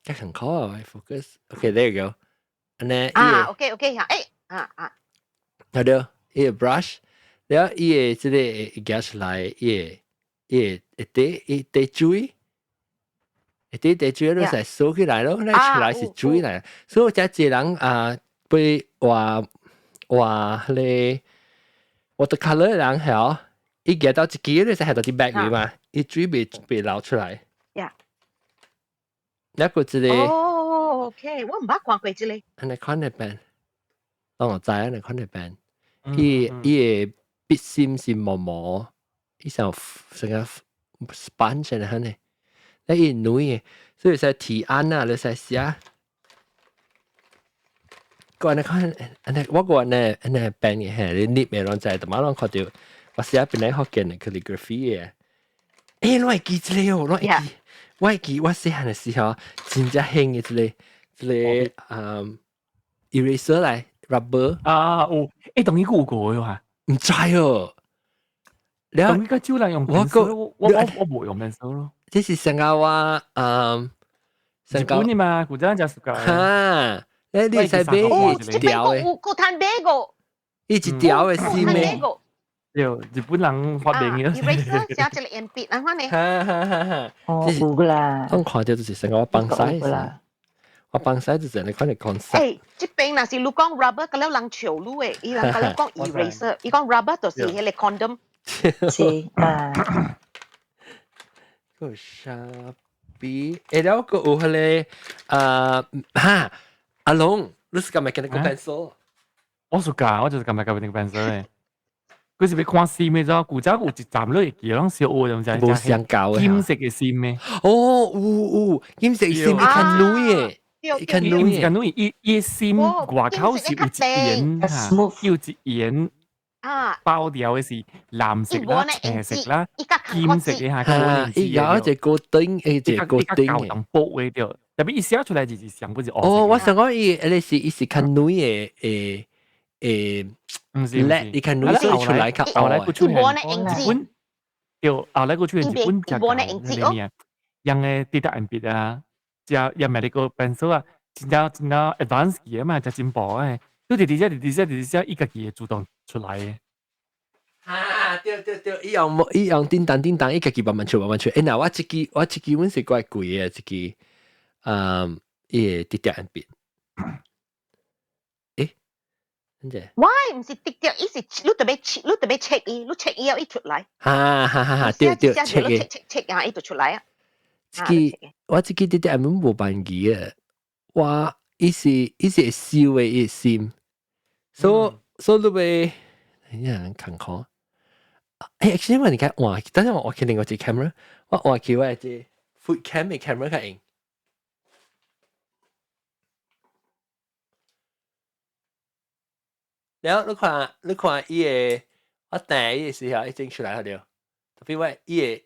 加上口啊 ，focus。Okay，there you go。OK，係對，伊個 brush，然後伊個即個夾出來，伊個水。啲水都係收起來咯，你出來是水嚟，所以只人被畫你watercolor 人係，伊夾到一支，你使係到啲 bag 裡嘛，伊水未流出來。呀，一個一個。哦 ，OK， 我唔捌看過這個。安尼款嘅病，當我知安尼款嘅病，伊嘅筆芯是毛毛，伊成個 sponge 嚟喺呢，你伊軟嘅，所以使提按啊，你使寫。個安尼款，安尼我個安尼病嘅係你捏咩攏知，但係我看到我寫本來學緊嘅 calligraphy 嘅，我會記之類哦，我會記我細漢嘅時候真正興嘅之類。eraser 嚟 rubber 啊，同呢個有過喎嚇，唔知哦。同呢個招嚟用 pencil， 我冇用 pencil 咯。這是上個我日本嘅嘛，古仔就係個。嚇，你使買一條嘅，有攤買個，一條嘅線咩？有日本人發明嘅。eraser 寫一個鉛筆啊，反正。哦，有噶啦。我看到就是上個我幫曬。我幫曬就是你看你concept。這邊若是你講 rubber，咁樣人潮路誒，伊人咁樣講 eraser，伊講 rubber 就是迄個 condom。是啊。個 Sharpie，แล้วก็有迄個阿龍，你是咁咪跟你個 pencil？我是㗎，我就是咁咪跟你個 pencil 誒。佢是要看線咩啫？古仔有一站你會記，啷小學咁就冇相教嘅。金色嘅線咩？哦，有金色線，你看女嘅。看女伊心外口是有一沿嚇，有一沿包掉嘅是藍色啦、青色啦、金色嘅嚇，伊有一隻高頂，一隻高頂嘅，當布嘅掉，特別伊寫出來就是上半是哦，我想講伊是看女嘅唔是叻，伊看女寫出來較後來佢出現日本，掉後來佢出現日本嘅嗰啲人嘅跌得銀筆啊。又 medical pencil 啊，真正 advance 嘅嘛，就進步誒，都直接伊家己主動出來嘅。對，伊用叮當，伊家己慢慢出。嗱，我一支阮是怪貴嘅，一支伊滴滴筆。真係。喂，唔是滴滴，伊是你特別 check 伊，你 check 伊後伊出來。對，check 啊，伊就出來啊。我自己啲啲係冇辦法嘅，我伊是燒嘅伊線，所以你咪人看看。actually 我你睇哇，等陣我見另外隻 camera， 我叫我隻 food cam 嘅 camera 睇。然後你看伊個我帶伊個時候，伊整出來了，特別話伊個，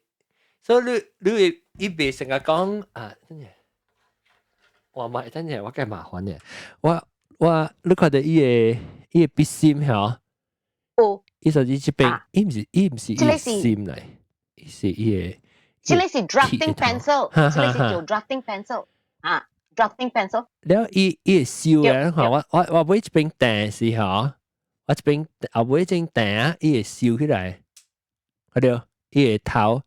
所以你伊袂成日講真係，哇唔係真係，我梗係麻煩嘅。我你看到伊個筆芯嚇，伊就伊這邊，伊唔是伊芯嚟，伊是伊個。這裡是 drafting pencil， 這裡是做 drafting pencil 啊 ，drafting pencil。然後伊個燒嘅嚇，我買一邊訂時嚇，我一邊後尾整訂啊，伊個燒起來，係對，伊個頭。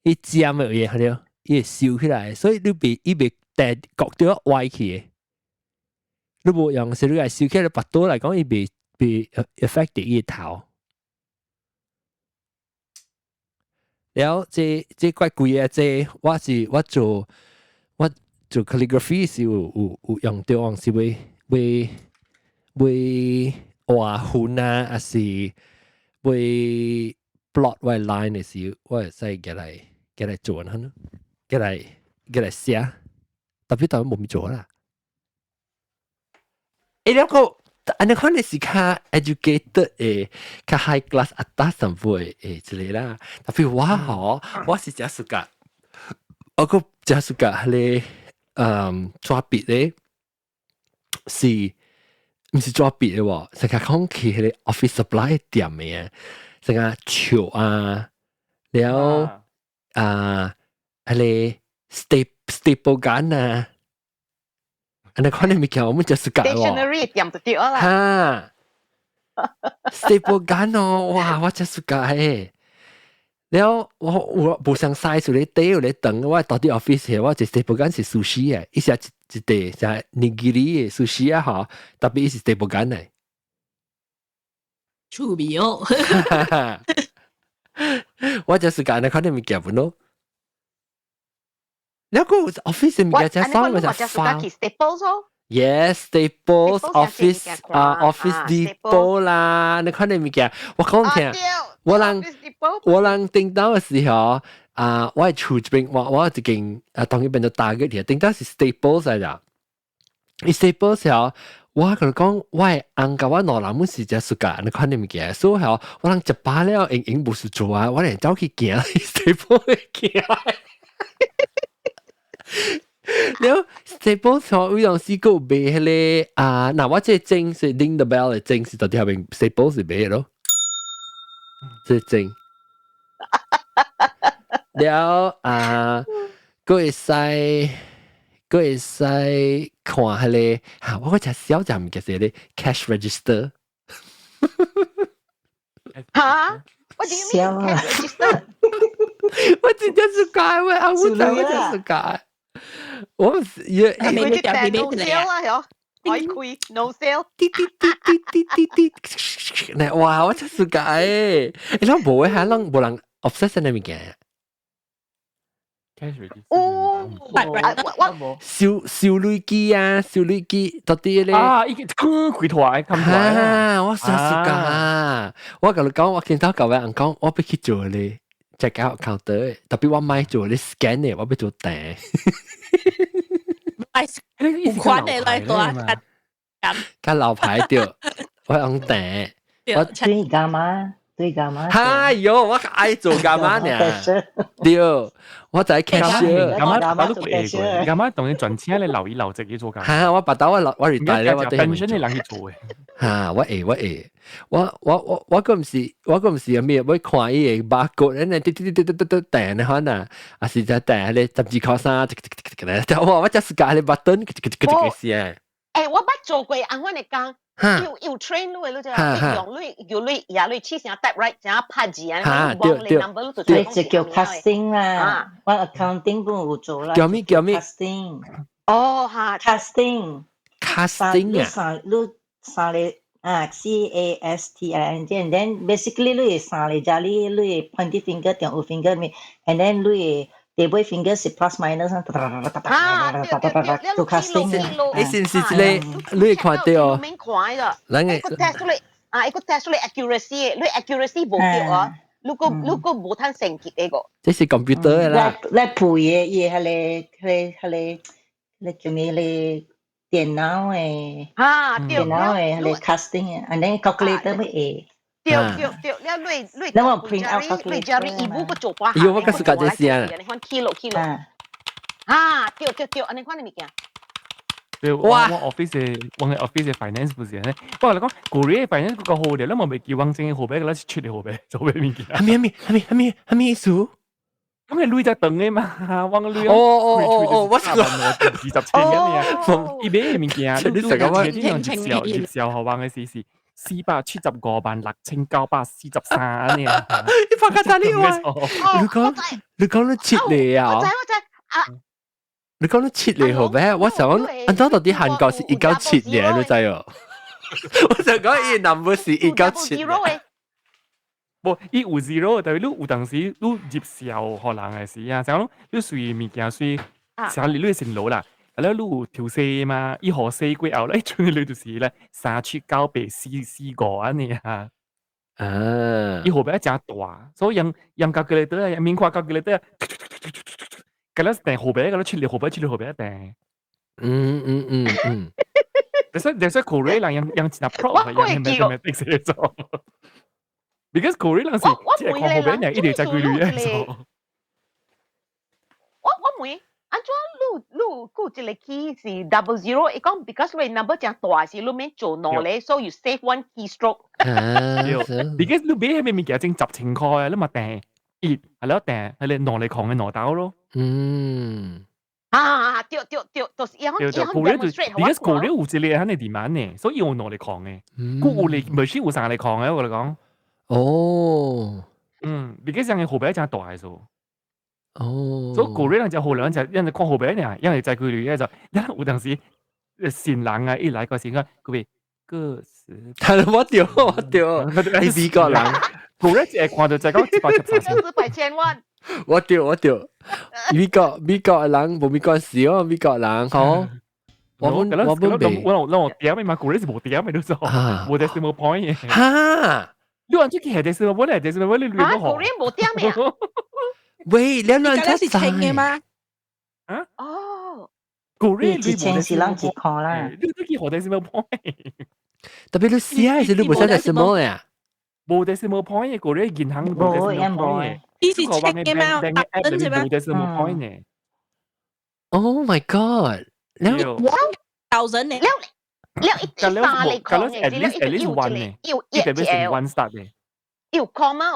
伊尖嘅嘢係了，伊會燒起來，所以你袂帶角度歪去嘅。你無用時，你係燒起來拔刀嚟講，伊袂 affect 伊個頭。然後這怪貴嘅，我做 calligraphy 是有用到，是會畫หุ่น啊，還是會 plot 我 line 嘅時候，我會使嘅嚟做啦，嘅嚟寫，特別當然冇咪做啦。兩個，安尼可能是較 educated 嘅，較 high class atas 上輩嘅之類啦。特別我嗬，我是真係覺，我個真係覺咧，抓筆咧是唔是抓筆嘅喎？成日講起佢哋 office supply 店嘅。成個球啊，แล้วอะไร staple gun 啊อันนั้นคนไม่เกี่ยวมันจะสกัดวะ stationery 店就對啦。staple gun 哦，哇，我จะสกัดแล้ว我冇上 size 你低你等我到啲 office 我就 staple gun 是 sushi 啊，一下一地就 nigiri 嘅 sushi 啊，嗬，特別是 staple gun 嚟。趣味哦，我就是揀你看你咪夾本咯。แล้วก็ office มีแค่ซ้ำมันจะฟัง Staples 哦。Yes, Staples Office Office Depot 啦，你看你咪嘅，我講聽，我人訂到嘅時候，我係厝這邊，我一間當然變咗大嘅啲，訂到是 Staples 嚟㗎。Staples 時候，我同你講，我係按個我攞人冇時間暑假，你看你咪嘅，所以後我人一把了，應唔是做啊，我連走去行 Staples 行。แล้ว Staples 我有陣時個買迄個嗱我即係證是 Ring the Bell 嘅證是到底後邊 Staples 是買嘅咯，即係證。了個會使看迄個我嗰隻小隻唔記得咧 cash register。嚇？What do you mean cash register？我真係是解喂，我真係是解。我也你去訂 no sale 啦，係開開 no sale。哇！我真係解，你諗冇嘅係諗冇人 obsession 呢邊嘅。哦，小女機啊，小女機到底咧已經開台咁台我想是解，我同你講，我見到舊位人講，我俾佢做咧。check out counter，特別我買做你 scan 嘅，我俾做訂。唔關你嚟做啊！佢老牌掉，我用訂。我對幹嘛？對幹嘛？哎呦，我愛做幹嘛呢？對，我就係 cashier。幹嘛都會嘅，幹嘛同你賺錢你留意留直嘅做幹嘛？嚇，我把刀我 retire 咧，我對。pension 你諗去做嘅。嚇，我嗰唔是有咩？我看伊個八角咧，訂咧可能啊是就訂咧12塊3，我真係夾你 button，誒，我捌做過，按我嚟講。要 train 你咯，就用你黐成 type right，成拍字啊，你 number 都做。你就叫 casting 啦，我 accounting 都有做啦。叫咩？casting。哦嚇 ，casting 啊。你三嚟CASTING，and then basically 你三嚟家你 pointy finger 定有 finger 咪 ，and then 你。Table finger 是 plus minus 做 casting 你先是咧，你看到哦。免看的，你個 test 你，一個 test 你 accuracy，你 accuracy 冇夠啊，你個冇攤成績嘅個。這是 computer 啦。你配嘢係叫咩咧？電腦嘅，電腦嘅係 casting 嘅，and then calculator 咩？對，你我 print out calculator 你一步個做法，我個是搞這些啊。你看 kilo，對，你看你物件。對，我 office 嘅 finance 不是咧，不過你講 Korea 嘅 finance 嗰個好啲，你冇咪叫往正嘅號俾佢啦，出嚟號俾做咩物件？係咪意思？咁你累就等嘅嘛，往累我20千嘅，一邊嘅物件，你成個啲用接銷好玩嘅事。475,6,943呢？你發覺你話，你講你切嚟啊？你講你切嚟好咩？我想講，按到底韓國是1997年，你知哦？我想講，伊 number 是1997。不，伊有 zero，但係你有當時你接銷可能係是啊，想講你隨物件隨，成你成路啦。แล้วลูกถิวเซมาอีหอเซกวยเอาแล้วจนเลยดูสิเลย3.984個อันนี้ฮะอีหอแบบจ้าตัว所以ยัง calculator ยัง明快 calculator กันแล้วแต่หอแบบกันแล้วชิลเลยหอแบบแต่แต่所以 Korea 人ยังจินา pro ยัง mathematics 嘅做 because Korea 人是即係講หอแบบเนี่ย一定在規律嘅做我每安怎你有一個 key 是 00， 伊講 because 你 number 正大是你免做兩咧，所以 you save one keystroke。because 你買係咪物件正10,000塊啊？你咪訂一係咯訂係你兩嚟扛嘅攞到咯。對，就是伊講because Korea 有一個係你 demand 呢，所以用兩嚟扛嘅。佢有嚟唔係有三嚟扛嘅，我嚟講。哦，because 人嘅號碼正大嘅數。哦，所以Korea人就好兩隻，因為講號碼呢，因為就佢哋咧就，有陣時善人啊，一來個時間佢個係我掉，你美國人，古人係看到就講100千萬，我掉，美國人冇美國事哦，美國人好。我點嘅嘛？古人是冇點嘅，都做冇 decimal point 嘅。嚇！你話出去係 decimal point 嚟，decimal point 你亂咗古人冇點嘅。喂，你亂出是清嘅嗎？啊？哦，古人你清是啷子看啦？你出去學 decimal point，特別你試下，你冇識 decimal 呀？冇 decimal point 嘅，古人銀行冇 decimal point 嘅。呢是清嘅嘛？冇 decimal point 嘅。Oh my god！1,000嘅，แล้วอีกที่ซาเลยของเนี่ยที่แล้วอีกอยู่เลยอยู่one start 嘅，อยู่ comma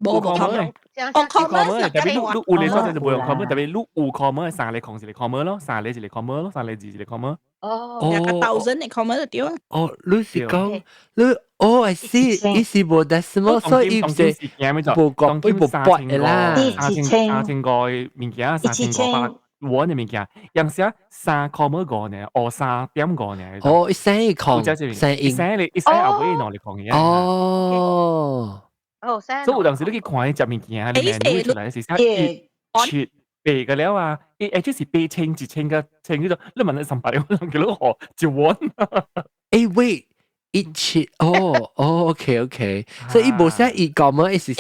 冇 comma，on comma 特別你有你所就冇用 comma，特別你有 comma 三嚟空是嚟 comma 咯，三嚟就嚟 comma 咯，三嚟字就嚟 comma。哦，1,000嘅 comma 就對啊。哦，你是講你I see，意思冇 decimal，所以唔是冇講冇八嘅啦。3,000個物件，3,500。我嘅物件，有時3,5呢，哦3.5呢。哦，一聲一空，聲一聲後尾攞嚟講嘅。哦，所以有陣時你去看啲隻物件，你睇出來是一切白嘅了啊，就是白清一清嘅清嗰種，你問你300兩叫你學一碗。誒喂！一切OK，所以伊無寫伊講麼，伊寫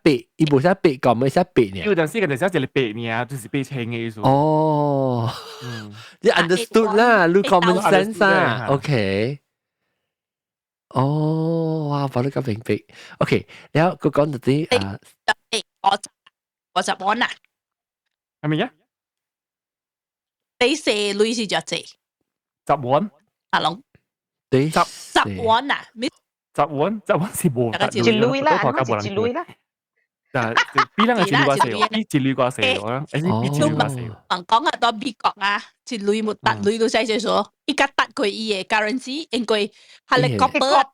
白，伊無寫白講麼，伊寫白呢。有陣時佢哋寫一個白呢，就是白清嘅意思。哦，你 understood 啦，你 common sense 啊 ，OK。哦，哇，我都咁明白。OK，然後佢講到啲啊，我10碗啊，係咪呀？你4類是咗幾？10碗，阿龍。10碗啊？10碗是冇。一類啦，一類啦。但係比兩個一類掛死，一類掛死咗啦，一類掛死。講啊，到美國啊，一類冇搭類都細細數，依家搭佢伊嘅 currency，因為係你 copper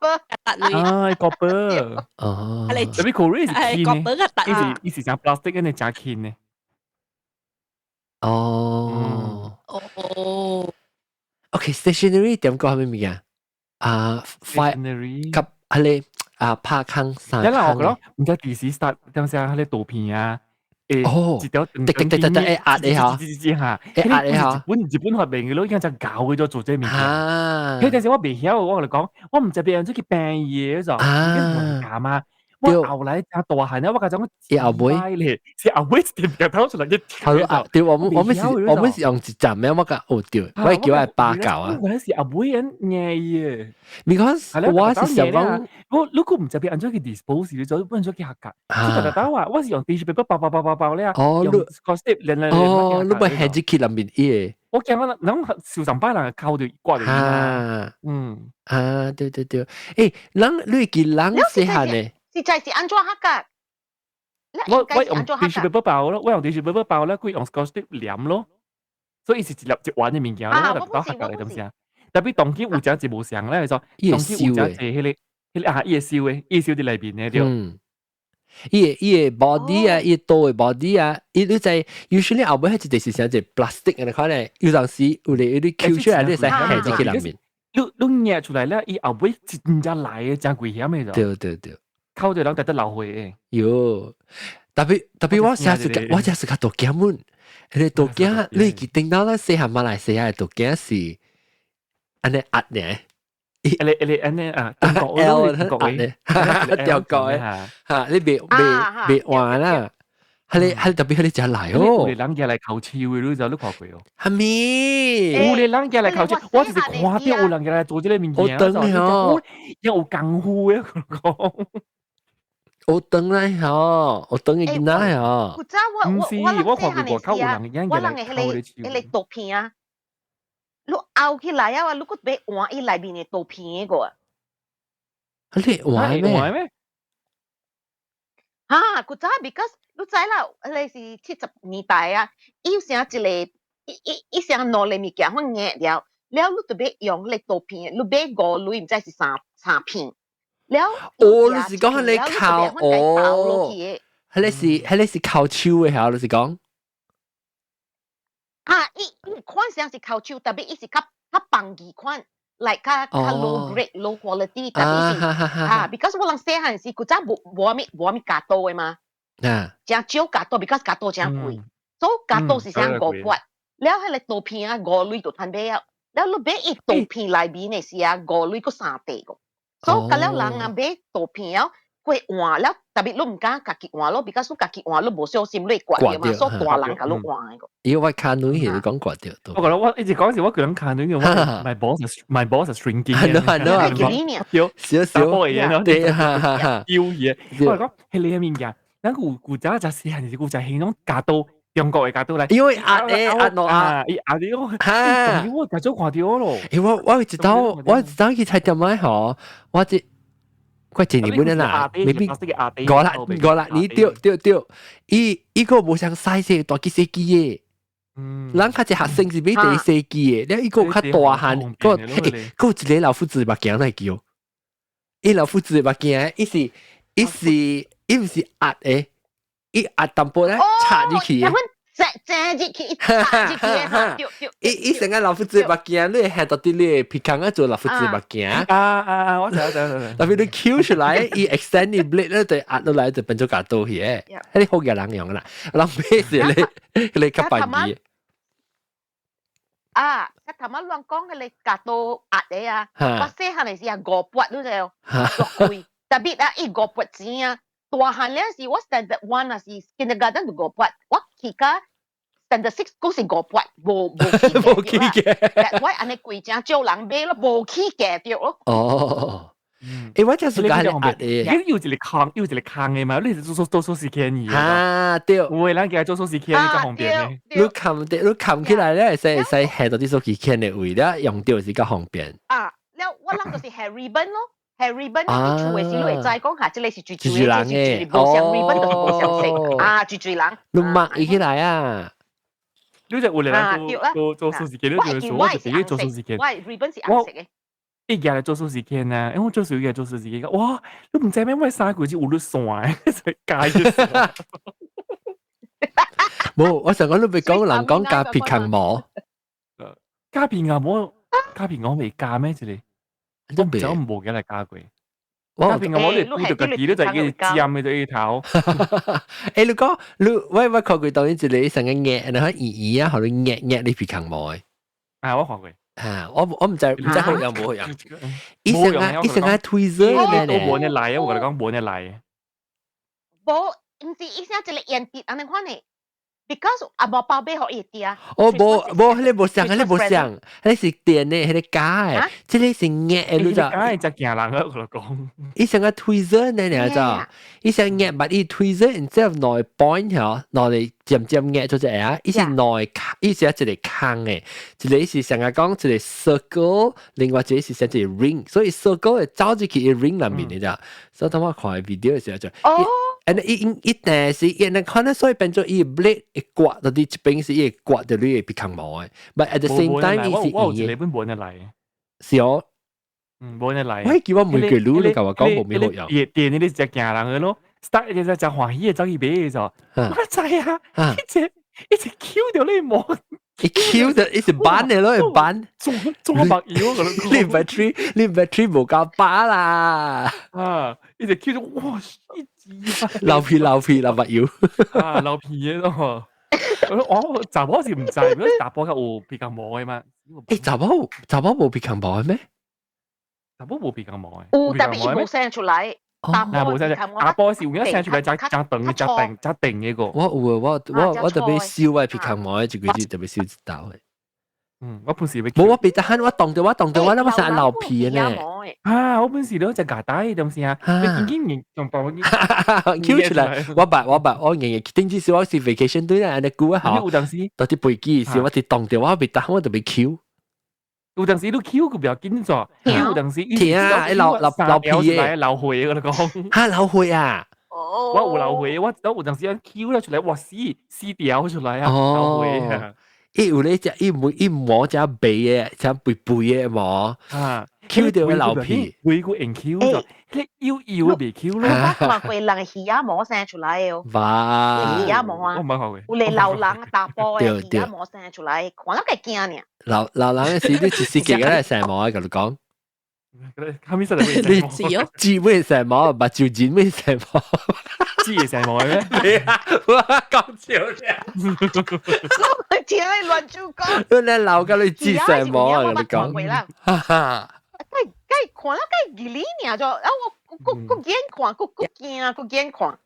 搭類。啊 ，copper。哦。特別 Korea 係 copper 嘅搭啊。伊是講 plastic 嘅，你加輕呢？哦。OK，stationery 點講係咩嘢啊？stationery 及係你拍坑散。一啦，我覺得唔知第時 start 等陣係你圖片啊，一條壓你下，下，壓你下。日本學明嘅咯，已經就教佢咗做這物件。佢陣時我未曉，我嚟講，我唔知別人出去病嘢就，已經教嘛。我後來就大漢咧，我嗰種後尾咧，是後尾點樣偷出嚟一係啊，對，我們是用一陣咩？我講哦對，我係叫係八嚿啊。我係後尾人嗌嘅 ，because 我是想講，我如果唔特別按照佢 dispose 你就搬咗幾下格。就打話我是用 tissue paper 包咧，用 Scotch tape 哦，你咪係只揭入面啲。我見我諗小上班人靠住掛住對，誒，你見人細下呢？是就係安裝黑格。我用 tissue paper 包咯，我用 tissue paper 包咧，佢用 Scotch tape 黏咯，所以是一粒一碗嘅物件咯，我就倒黑格嚟咁先。特別當天有隻節目上咧，就當天有隻迄個夜燒嘅，夜燒啲裏邊咧就。伊個 body 啊，伊多嘅 body 啊，伊你在 usually 後尾係一啲是像隻 plastic 嘅款咧，有陣時有啲 Q 出來，你使係自己入面。你捏出來咧，伊後尾真正來嘅真危險嘅就。對。靠住人得流血嘅。喲，特別我真係個杜家門，你杜家你聽到啦，細下馬來西亞嘅杜家是安尼壓呢？你安尼啊，L 咧，一條角嘅嚇，你別話啦，係特別係你就嚟哦。你人家嚟求超嘅，你就都學佢哦。係咪？你人家嚟求超，我就是看到有人家嚟做呢啲面嘢，我等下，有功夫嘅講。我等來嗬，我等佢拿嗬。唔是，我看過靠有人人家嚟求你超。你圖片啊？你拗起來啊！你個俾換伊內面嘅圖片個。你換咩？嚇，佢真係 because 你知啦，你是70年代啊，有成一個一成攞嚟物件，我硬了，แล้ว你特別用你圖片，你俾5類唔知是三片。แล้ว你是講你靠你是靠手嘅嚇，你是講伊款上是靠手，特別伊是較邦義款， like 較 low grade low quality，特別是because 我人細漢時，佢真冇加多嘅嘛，真少加多 ，because 加多真貴，所以加多是想5塊，แล้ว係你刀片啊5鐳就攤買啊，แล้ว你買一刀片內面嘅是啊5鐳個3地個，所以咁了人啊買刀片啊。佢換了，特別你唔敢家己換咯，比較你家己換你無小心你刮掉嘛，所以大人甲你換個。因為卡女係講刮掉。我覺得我一直講時，我講卡女嘅話，my boss is shrinking。係咯，少少嘢咯，對，要嘢。我講係你嘅面嘅，咱古早就時係古早係種加刀，中國嘅加刀嚟。因為壓落壓啲嚇，我加咗看掉咯。我知道去菜店買嗬，我知。佢前年本啦，maybe 5啦，你對，依個冇像細隻大機飛機嘅，人較只學生是買第飛機嘅，แล้ว依個較大漢，個一個老夫子目鏡嚟叫，依老夫子目鏡，伊唔是壓嘅，伊壓淡薄咧插入去嘅。正入去，插入去嚇，伊成個老夫子目鏡，你係到啲你皮扛啊做老夫子目鏡。我知。特別你翹出來，伊 extend 你 blade 咧，就壓落來就變咗架刀嘅。嗰啲好嘅人用啦，人咩事你吸白耳。我頭晚亂講嘅你架刀壓你啊，我細漢嚟時啊5撥都就落貴，特別啊伊5撥錢啊。大漢咧是我 standard 1啊是 kindergarten 就5撥，我而家 standard 6嗰時5撥，冇起嘅，我安尼貴正招人買咯，冇起嘅掉咯。哦，我就是講你壓嘅，要一個坑嘅嘛，你做數時間嘅。對，有個人叫做數時間，你就方便嘅。你冚起來咧，使下到啲數時間嘅位咧，用掉是較方便。แล้ว我諗就是 hair ribbon 咯。係 ribbon，你做嘅時你再講下，即係是最主要嘅，是冇上 ribbon 就冇上色最人。你抹起來啊！你就為嚟做數時間，你做數，我就自己做數時間。喂 ，ribbon 是顏色嘅。一日嚟做數時間啊！因為我做數嘅做數時間，哇！你唔知咩？我三個字有得算，就加一。冇，我成日都未講人講加皮筋膜。加皮筋膜，加皮我未加咩？之類。都唔走冇嘅嚟加佢，加邊個我哋顧住個字都就已經尖嘅咗呢頭。你講你喂看佢當然就你成個壓，你可以啊，可能壓你皮筋膜嘅。我看過。我唔知好有冇用。伊成個推咗嘅咧。冇呢嚟啊！我哋講冇呢嚟。冇，唔知伊成一個眼跌，安尼看呢。because 冇包俾可以啲啊。冇，你冇想，你是電嘅，你假嘅，即係是壓嘅，你就。假係就驚人咯，我講。伊成個推咗呢，你就，伊成壓，把伊推咗，然之後內 point 嗬，內漸壓咗只啊，伊是內，伊是一個坑嘅，一個是成日講一個 circle，另外一個是成一個 ring，所以 circle 係走入去 ring 裏面嘅咋，所以當我看 video 嘅時候就。一定是一能看得所以變咗伊 blade 一刮到啲一邊是伊刮到你皮筋膜嘅，but at the same time 伊是我有一本冇人嚟，是哦，冇人嚟。我叫我每個路你甲我講冇咩好用。電你隻驚人嘅咯 ，start 就歡喜嘅走去買嘅就，我知啊，一直 Q 掉你膜。一 Q 就一直板嘅咯，一板中白腰咁。你 battery 冇夠把啦。一直 Q 咗，哇！流皮流白腰。流皮嘅咯。我查波是唔知，如果查波有皮筋膜嘅嘛？查波冇皮筋膜嘅咩？查波冇皮筋膜嘅。但係冇聲出嚟。冇聲，阿波是用一聲出嚟扎定嘅個。我特別燒嘅皮筋膜，就佢啲特別燒知道嘅。我本時冇我別得閒，我當到我，我成日流皮嘅呢。我本時都隻牙帶，點先啊？你見唔仲幫我？Q 出嚟，我日日頂住少我是 vacation 對啦，你估一下。有陣時，到啲背機時，我哋當到我別得閒，我特別 Q。有陣時都 Q 佢比較緊咗，有陣時甜啊，流皮嘅，流血我哋講。嚇流血啊！我有流血，我有陣時 Q 咗出嚟，哇撕掉出嚟啊！流血啊！有呢只一摸只鼻嘅，只背嘅摸，Q Q 掉嘅流皮，會個 N Q 咗，你要未 Q 咯。我看過人嘅耳冇生出來哦。哇！耳冇啊，我唔係學嘅。有嚟流人打波嘅耳冇生出來，看到佢驚呢。流人嘅時，你自己嘅成毛喺度講。後面實係你知咩成毛？唔係照剪咩成毛？知嘢成毛嘅咩？係啊，哇！講笑啫。我聽你亂做講。你流緊你知成毛啊？你講。哈哈。佢看到佢耳呢就，我見看，佢驚，佢驚看。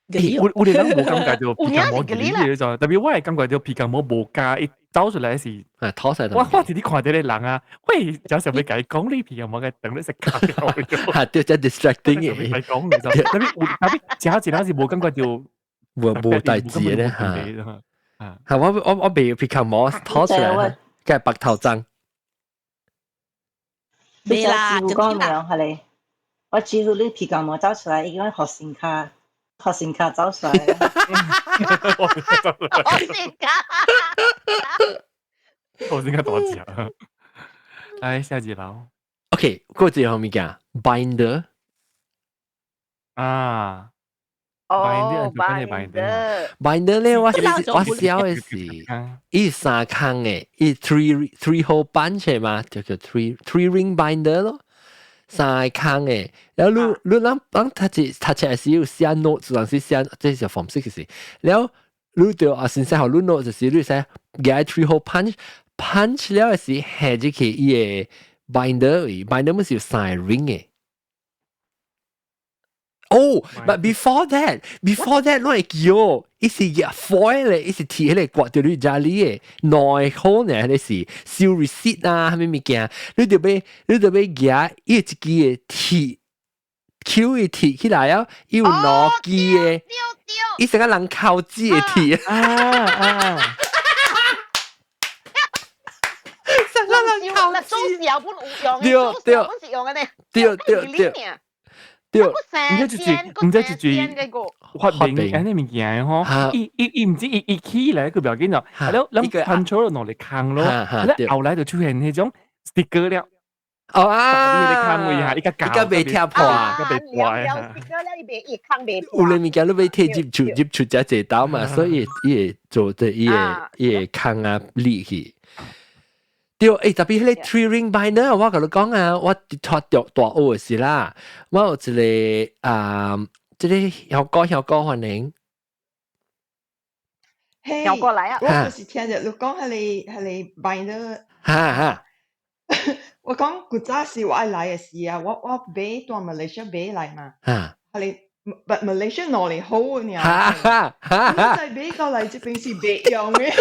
我哋諗冇感覺到皮夾膜嘅嘢就，特別我係感覺到皮夾膜冇加，一走出嚟時，拖晒。我開始啲看到啲人啊，喂，有時候咪計講呢皮夾膜嘅，等你食卡咗。係對真 distracting 嘅。係講嚟就，特別假時嗰時冇感覺到冇大字咧嚇。係我被皮夾膜拖出嚟，跟住白頭針。未啦，咁樣係你。我知道你皮夾膜走出嚟，應該學線卡。學線卡走出嚟，學線卡多謝啊！嚟下幾樓 ？OK， 嗰個後面講 binder 啊，哦 binder 咧，我小嘅時，依三坑嘅，依 three hole bunch 嘛，就叫 three ring binder 咯。三坑嘅，然後你諗睇住係要寫 note， 還是寫即係方式嘅事。然後你就先寫好 note 就是你寫嘅 three hole punch 了嘅時係即係伊嘅 binder 咪是三 ring 嘅。Oh, but before that, no係叫，伊是入 foil 咧，伊是貼喺你刮掉你家裡嘅內口呢，你是燒 receipt 啊，係咪物件？你就俾夾伊自己嘅貼 ，Q 嘅貼起來啊，要攞機嘅，伊成個人靠紙嘅貼啊！成個人靠紙，做時候本有用嘅，做時候本是用嘅呢，對。唔知住發明嘅呢物件嗬，伊唔知伊起嚟佢表現就係咯，諗 control 落嚟扛咯，咧後來就出現呢種 sticker 了。哦啊！你看位下，依家被貼破啊，被破啊！有你物件都被貼入出只隻刀嘛，所以伊做的伊個坑啊裂去。對，特別迄個 three ring binder， 我甲你講啊，我脫掉大學嘅時啦，我有一個即個小哥反應，小過來啊！我就是聽着你講係 binder， 哈，我講古早時我愛來嘅時啊，我買到馬來西亞買來嘛，係But Malaysia 攞嚟好嘅呢，我再買過嚟這邊是別樣嘅。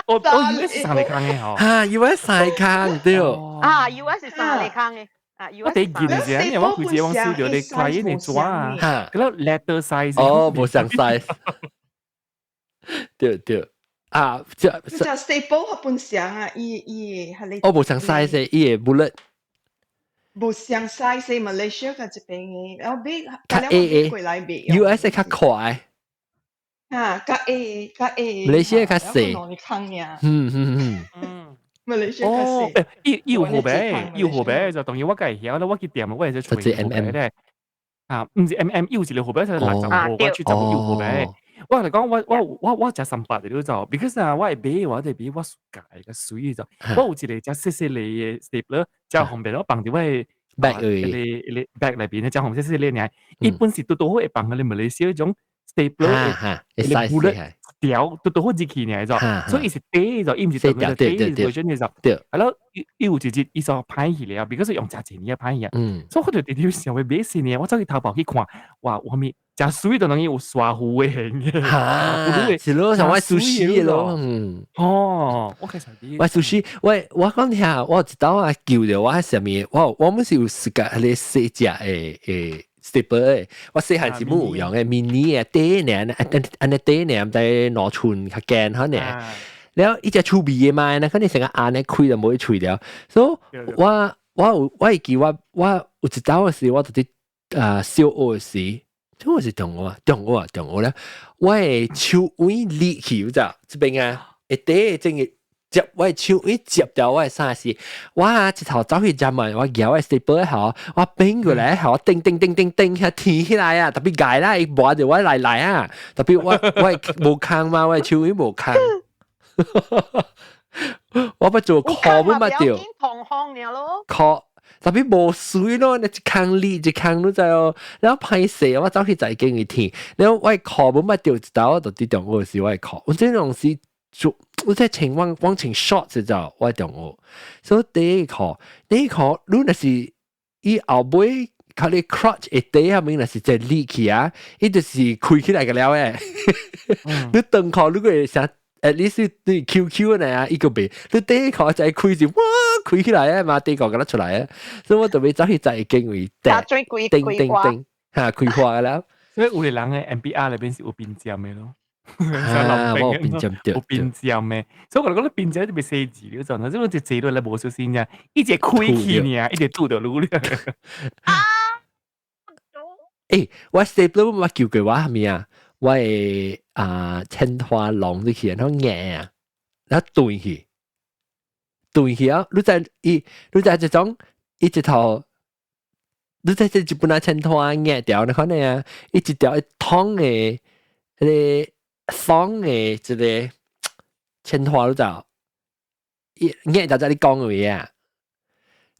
我以為是三嚟坑嘅嗬，以為三坑對，以為是三嚟坑嘅，我第一件事，因為我估計我燒掉你 client 嚟做啊，嗰個 letter size， 冇上 size， 對，就 staple 嗰本相啊，伊係你，冇上 size， 伊係 bullet。冇上 size 馬來西亞嘅這邊嘅，然後比加兩個過來比 ，US 係較快，加 A， 馬來西亞較細，馬來西亞較細，要河北就當然我計曉啦，我去店我係做河北咧，唔是 要是你河北就垃圾河，我去就要河北。我嚟講，我只300嚟到就 ，because 啊，我係俾我哋俾我暑假嘅水就，我有一個只細細嘅 stapler，只後邊我綁住我係 bag 你 bag 裏邊咧，只後邊細細嘅呢，一般是都好會綁喺你馬來西亞嗰種 stapler，你補咧條都好自己呢就，所以是低就，唔是特別低嗰種就，係咯，要直接依個派起嚟啊 ，because 用價錢嘅派啊，所以我就啲啲時候會俾錢呢，我走去淘寶去看，哇，我咪。真水就等於有刷壺嘅型是咯，像我 sushi 咯，我其實啲，我 sushi， 我講下，我知道啊，叫咗我喺上面，我們是有時間喺細隻誒 stapler 我細漢時冇用嘅 mini 嘅低呢，安尼低呢，在農村較驚可能，然後一隻粗鼻嘅嘛，那肯定成個眼咧開就冇得除掉，所以我會記我有知道嘅時，我就啲小學時。我是同學咧，我係超會裂橋咋，這邊啊，一啲正嘅接我手一接掉我啥事，哇！一頭走去站埋，我搖我 stable 好，我變過來好，叮叮叮叮叮，佢提起來啊！特別解啦，摸住我嚟啊！特別我冇坑嘛，我手已冇坑，我不做殼都乜掉，同行嘅咯，殼特別冇水咯，你一坑裂一坑都就，然後拍攝我走去就經去聽，然後我殼冇乜掉，就我就啲中午時我殼，我真係是做。我在情往情 short 就就我中午，所以第一課，如果是伊後尾佢哋 crutch 一底下面，那是在裂起啊，伊就是開起來個了誒。你等課如果係想 at least 你 QQ 呢啊，一個別，你第一課就係開住哇開起來啊嘛，第二個咁樣出來啊，所以我特別走去就係經會叮叮叮嚇開花嘅啦。所以有啲人嘅 MBR 裏邊是有邊尖嘅咯。我變針對，有變針咩？所以我哋覺得變針特別細字嗰陣，即係我隻字都係冇小心啫，一隻開起呢，一隻吐到路咧。誒，我細佬我叫佢話係咪啊？我係青花龍啲嘢，然後硬啊，然後斷去啊！你在這種一直頭，你在這日本啊青花硬掉，你可能啊，一直掉一湯嘅嗰爽嘅即個青花都就，硬就在你講嘅嘢啊。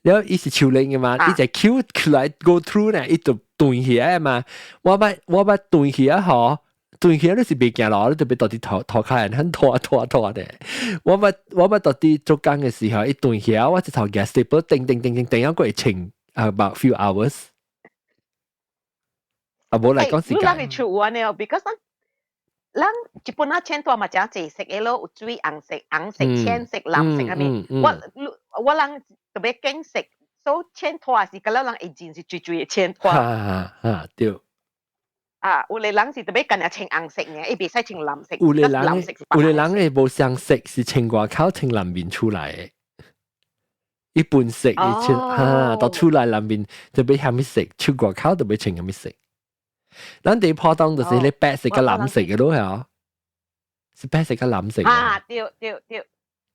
然後伊是手靈嘅嘛，伊就 Q 出來 go through 呢，伊就斷起來嘛。我把斷起來嗬，斷起來你是別行咯，你特別到啲頭開人很拖嘅。我把到啲做工嘅時候，一斷起來，我就頭嘅 stable 叮，一個會清 about few hours。啊，冇嚟講時間。你係出玩嘅 because 咱日本啊青拖嘛真濟色嘅咯，有水紅色、淺色、藍色係咪？我人特別驚色，所以青拖是嗰啲人會真是最嘅青拖。對。有啲人是特別緊要青紅色嘅，伊別使青藍色。有啲人會冇相色，是青外口青藍面出來嘅。一般色到出來藍面特別係咩色，出外口特別青係咩色。咱哋破檔就是你白色嘅藍色嘅咯，係啊，是白色嘅藍色。對。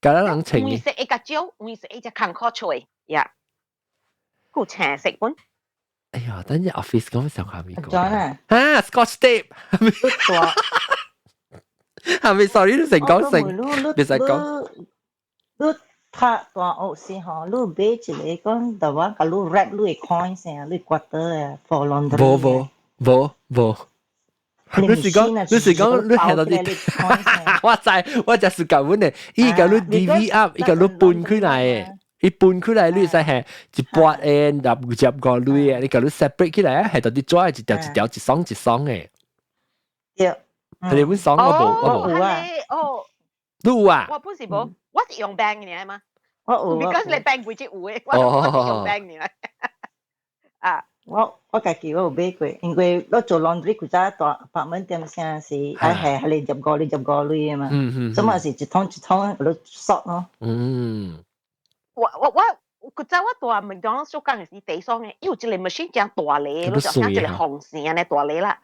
嗰啲人青嘅。黃色一個蕉，黃色一隻康可脆，呀，個青色本。哎呀，等陣 office 講上下面講。Scotch tape 係咪 ？sorry， 你成講成，你成講。你拍大學時候，你買一個講，但話個你 wrap 你嘅 coin 先，你刮到啊 for laundry。冇。你是講，你係到啲，我就是咁樣嘅。依個你 DV up， 依個你搬開來嘅，你搬開來你使係一撥誒入個類嘅，你個你 separate 起來係到啲做一條一雙嘅。你本雙我冇啊。你有啊？我本是冇，我是用 bank 嘅係嘛？我有。because 你 bank 會接有嘅，我是用 bank 嘅。我家己我有買過，因為我做 laundry 佢早大白蚊店先是係你入個類啊嘛，所以嘛是一桶嗰度索咯。我佢早我大麥當勞做工嘅時地方嘅，有一個 machine 將大嚟，你就像一個紅線嘅大嚟啦。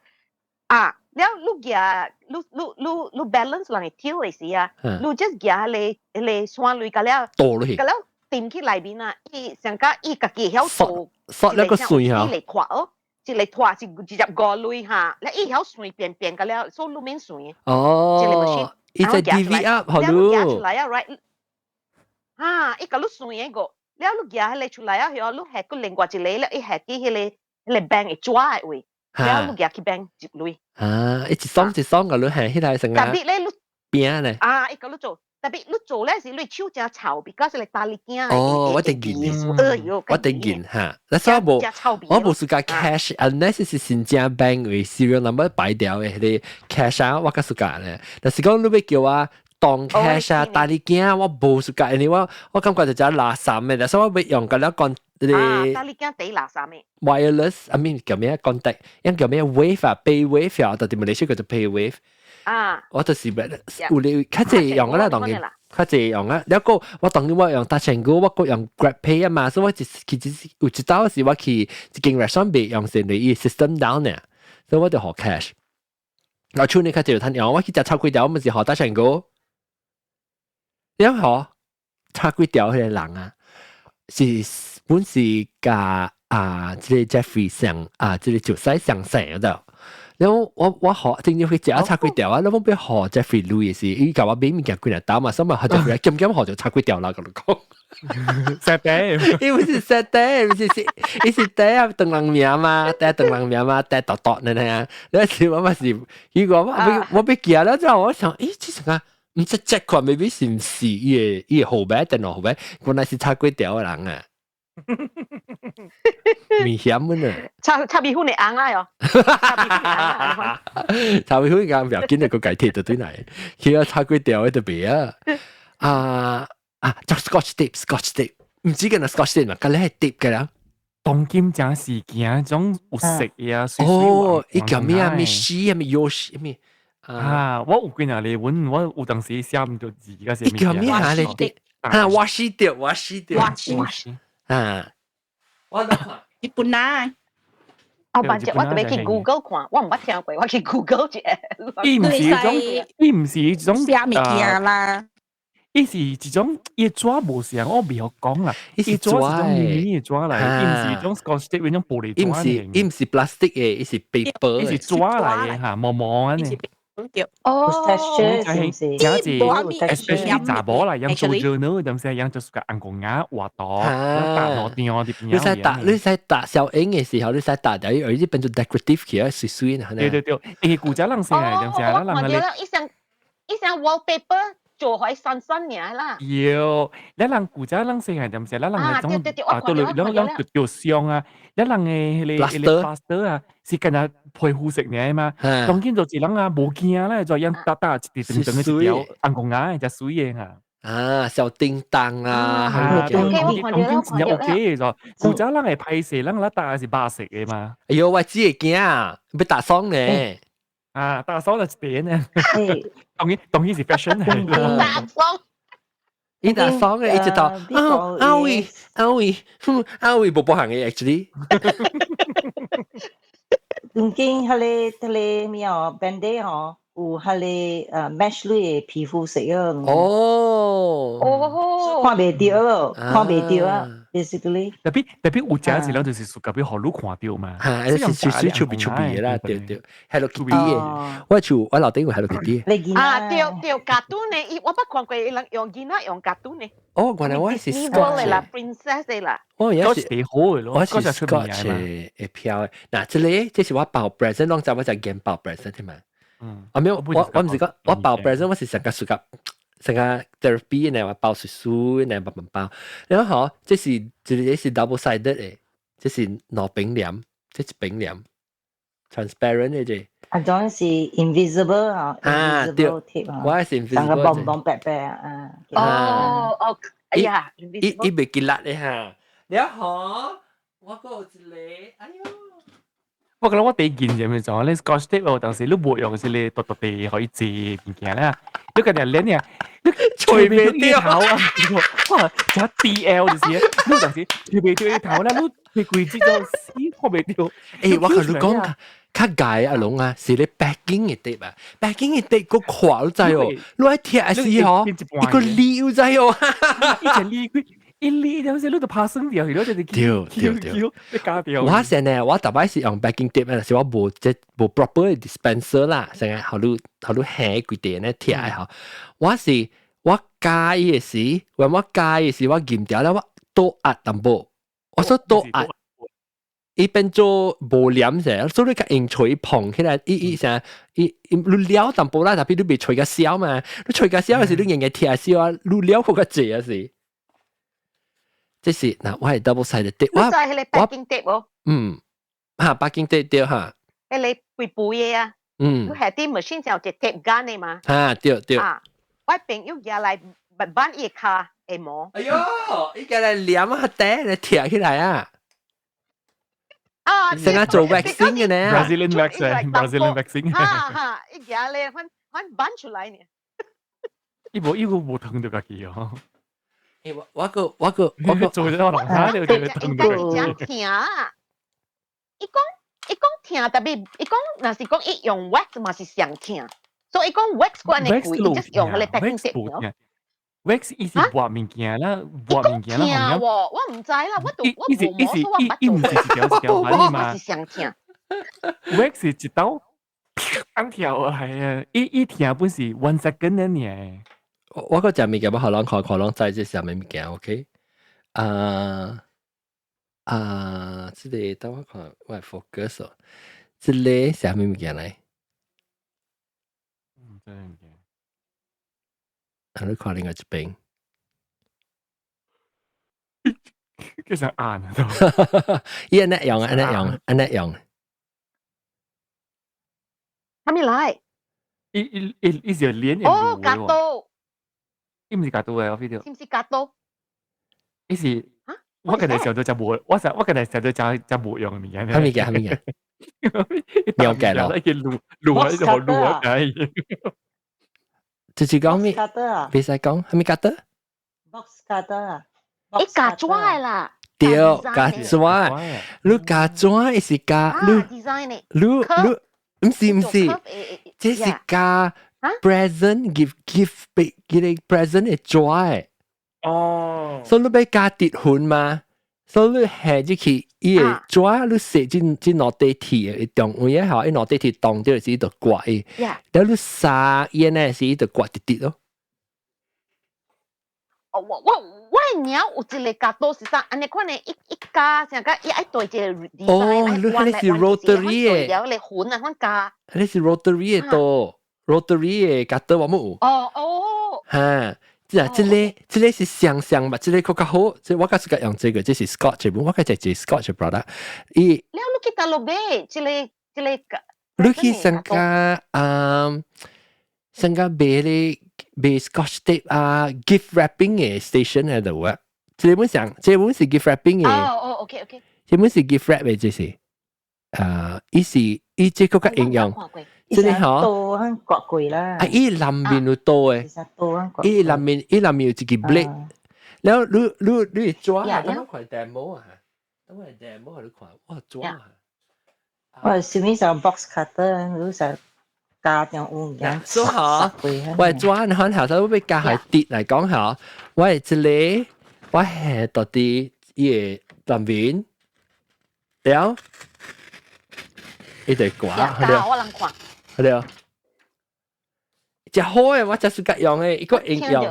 แล้วลูกยาลูก balance หลังเที่ยวไอ้สิลูก just ยาเลยสวนลุยกันแล้วติมขึ้นไหลบินอ่ะอีสังกัดอีกะกี่เหี้ยวโตแล้วก็สวยฮะเลยขวาสิเลยขวาสิจับกอลุยฮะแล้วอีเหี้ยวสวยเปลี่ยนกันแล้วโซลูกไม่สวยสิเลยมาชิอีจะ DV up 好ลูกยา出來啊 right อีกะลูกสวยก็แล้วลูกยาเลย出來啊เหี้ยวลูกแหกก็เล็งกว่าจิเลยแล้วอีแหกที่เลยแบงไอ้จ้าไอ้เว้ยแล้วลูกยาคิดแบงจิบลุย一雙個你係起來成特別咧，邊咧？一個你做，特別你做咧是你手真臭，because 你大力驚。我定見，我定見嚇。嗱，所以我冇時間 cash unless 是新加bank 為 serial number 擺掉嘅啲 cash 啊，我個時間咧。但是講你要叫我當 cash 啊，大力驚，我冇時間，因為我感覺就真係垃圾嘅，所以我要用嗰啲講。大力驚地垃圾咩 ？Wireless，I mean 叫咩 contact， 因叫咩 wave 啊 ，pay wave 啊，到啲馬來西亞叫做 pay wave。我就是有你較濟用啦，當然較濟用啦。แล้วก็我當然我用 Touch and Go， 我個用 Grab Pay 啊嘛，所以我其實有一道時我去一間 restaurant 別用成你 system down 呢，所以我就學 cash。我出你較濟有攤用，我去食炒粿條，我咪是學 Touch and Go。然後插幾條迄個人啊，是本是甲即個 Jeffrey 上即個就使上成嗰度。然後我學正要去食插幾條啊，然後俾學 Jeffrey 錄嘅時，伊甲我俾物件幾日打嘛，所以學 Jeffrey 兼學就插幾條啦，咁講。sad day，伊唔是 sad day，唔是伊是第一鄧人名嘛，第一鄧人名嘛，第一度呢啊，那時我嘛是，如果我俾記了之後，我想，咦，這成啊，唔知隻看未必是唔是伊個後輩，電腦後輩，原來是插幾條嘅人啊。危險啊！插米粉你硬啦喲，插米粉硬唔要緊，個解鐵就對嚟，佢插幾條喺度邊就 Scotch tape，唔知嘅那 Scotch tape 嘛，隔籬係 tape 嘅啦。當今正時件種有食呀，哦，伊叫咩啊？咩西啊？咩 Yoshi 咩？我有幾年嚟揾，我有當時寫唔到字，而家寫咩？伊叫咩啊？你啲我死掉。我都日本啊！我反正我特別去 Google 看，我唔捌聽過，我去 Google 啫。伊唔是一種寫物件啦。伊是一種伊紙無像，我未好講啦。伊紙是種棉嘅紙嚟，伊唔是種 Scotch tape 嗰種玻璃紙。伊唔是 plastic 嘅，伊是 paper。伊是紙嚟嘅嚇，毛毛嘅。哦，假字 especially 查某啦，樣做 journal 咁些，樣就是個硬講牙畫檔，打落電我啲邊樣。你使打小影嘅時候，你使打掉，而呢變做 decorative 嘅，水水呢。對，誒古仔人寫嚟咁些，我看到了一張 wallpaper。做喺新嘢啦，有，你人古仔人寫係點寫？你人嗰種到你條相啊，你人嘅你 plaster 啊，是跟住配護色嘅嘛。當然就係人啊冇見啦，就樣打一條一條硬公牙就水嘅嚇。小叮當當然真係 OK 嘅就，古仔人係派色，人打係白色嘅嘛。哎呦，我知嘅驚，要打霜呢。打霜就點呢？當然是 fashion 嚟啦。打霜，伊打霜嘅，一直到阿威冇行嘅 actually。曾經佢咩哦 ，Band-Aid 哦，有佢mesh 類嘅皮膚色啊。看袂到咯，看袂到啊。basically，特別有隻字咧，就是特別好路看到嘛。係，是少少出邊嘅啦，對，Hello Kitty 嘅，我老頂會 Hello Kitty。對，cartoon 呢，我不看過人用囡仔用 cartoon 呢。哦，原來我是 Scotch 啦 ，Princess 嚟啦。哦，有時幾好嘅咯，我是 Scotch 嘅票嘅。嗱，這是我包 present，當陣我就見包 present 添嘛。我唔是講我包 present，我是成個暑假。成個 therapy 呢，我包水水呢，慢慢包。然後嗬，這是 double sided 嘅，這是攞冰簾，這是冰簾 ，transparent 嘅啫。種是 invisible 啊，invisible tape 啊。我係 invisible。成個棒棒白白啊。哎呀，伊未見辣嘅嚇。然後我個一個，哎呦。我覺得我第一件就係做咧 Scotch tape，我當時你冇用嘅時，你獨獨地可以借物件咧。你個人練啊，你隨便掉頭啊！哇，仲有 DL 就是啊，你當時隨便掉啲頭咧，你貴支就死我未掉。誒，我同你講，較解阿龍啊，是你 backing 嘅 tape 啊 ，backing 嘅 tape 個框仔哦，你喺貼嘅時候，一個料仔哦，以前呢一粒有時你就怕生掉，然後就掉，你加掉。我成日我特別是用 backing tape 嘅時候，我冇 proper dispenser 啦，成日好多輕幾點咧貼係好。我加嘅時，我加嘅時，我驗掉咧，我多壓淡薄，我說多壓，伊變做無黏嘅，所以你個用錘碰起來，伊成你撩淡薄啦，特別你未錘個燒嘛，你錘個燒嘅時，你日日貼燒啊，你撩嗰個字啊是。即是嗱，我係 double sided tape，我就係你 backing tape 喎。backing tape 對嚇。你背嘢啊？你係啲 machine 就隻 tape gun 嚟嘛？對。我朋友入嚟搬伊卡會摸。哎呦，伊個嚟黏下底，嚟貼起來啊！成日做 waxing 嘅呢 ，Brazilian waxing。伊個嚟揾搬出來呢。伊冇疼到家己哦。我個做咗可能嚇你哋疼到。伊講疼，特別伊講，若是講伊用 wax 嘛是上疼，所以伊講 wax 嗰個貴，伊就是用佢嚟 packing tape 咯。wax 伊是抹物件啦，抹物件啦，好唔我唔知啦，我伊是伊唔是一條反應嘛？我是上聽 wax 是一刀按跳啊，係啊，伊聽本是 1 second 嘅呢。我個隻物件，我可能看知這是咩物件 ，OK？即個等我看，我係 focus 哦，即個係咩物件嚟？真係唔記得。你看另外一邊，佢想按啊都。伊安尼用，安尼用。係咪嚟？伊是連哦，格刀。伊唔是格刀嘅，我 video。是唔是格刀？伊是。我近嚟上到就冇，我近嚟上到就冇用嘅物件。係物件？了解咯。錄喺。就是講咩？別使講，係咪格得 ？box cutter 啊，你格拽啦。對，格拽，你格拽是格，你唔是，這是格 present give 俾佢 present 嘅拽。哦，所以你俾加跌款嘛，所以你係即係伊個抓你寫進攞地鐵嘅當位啊，嚇，伊攞地鐵當掉是一度刮嘅，然後你沙伊呢是一度刮滴滴咯。我娘有一個格刀是啥？安尼可能一家成個一對隻 design。哦，你係是 rotary 嘅，你款啊，款加。你是 rotary 嘅多 ，rotary 嘅格刀我冇。哦。嚇。這個是相吧，這個較好。這我個是用這個，這是 Scotch 本，我個就係 Scotch product。你去大陸買，這個。你去上個買 Scotch tape 啊 ，gift wrapping 嘅 station 喺度啊。這本是 gift wrapping 嘅。哦 ，OK。這本是 gift wrap 嘅，這是伊這個較應用。真係嗬，刀很刮貴啦。伊南面有刀誒，伊南面有一支 blade，然後你抓，等我看 demo 啊，等我 demo 你看，我抓啊。我上面就 box cutter，你就加點烏嘅。所以嗬，我抓你看頭先，我俾加係跌嚟講下，我係這裡，我係到底伊南面，然後伊就刮，我能看。係啊，只好嘅，我就是咁用嘅，一個應用。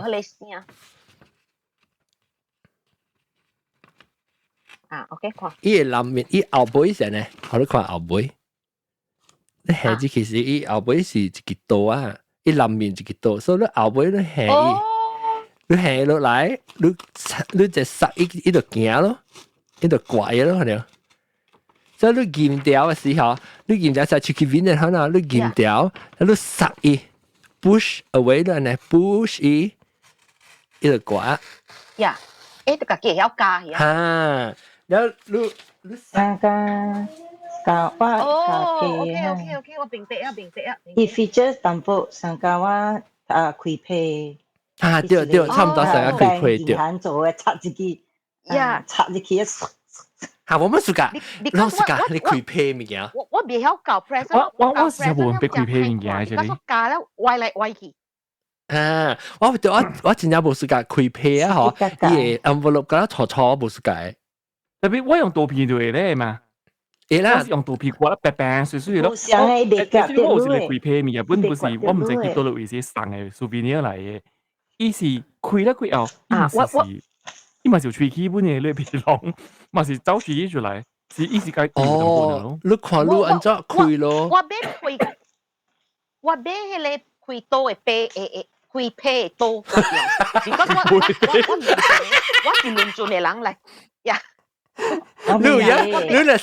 OK， 看。伊個南面，伊後背先呢，我哋看後背。你下子其實伊後背是一個刀啊，伊南面一個刀，所以你後背你下伊，你下落來，你就塞伊度行咯，伊度拐咯，係咪？所以你剪掉嘅時候，你剪掉就出去邊嘅可能，你剪掉，你塞伊 push away 啦，呢 push 伊度刮。呀，呢個嘅要加嘅。嚇，然後你加我OK，我明白啊。伊 feature 淡薄上加我開批。對，差唔多上加開批對。做嘅插自己，插自己一。嚇，我們暑假，我暑假你開批物件。我未曉教 press。我時候冇人俾開批物件嘅，你教咧歪嚟歪去。我真正冇暑假開批啊！嗬，伊 envelope 嗰啲錯冇暑假。特別我用刀片對咧嘛，我用刀片刮得白白碎碎咯。我想係你夾我是嚟開批物件，本不是我唔知幾多路為些送嘅 souvenir 嚟嘅，伊是開了開後，伊嘛是吹氣本嘅裏邊攏，嘛是走氣出來，是伊是該開咯。你看你按照開咯。我買迄個開刀嘅杯開批刀，我是論盡嘅人嚟呀。你那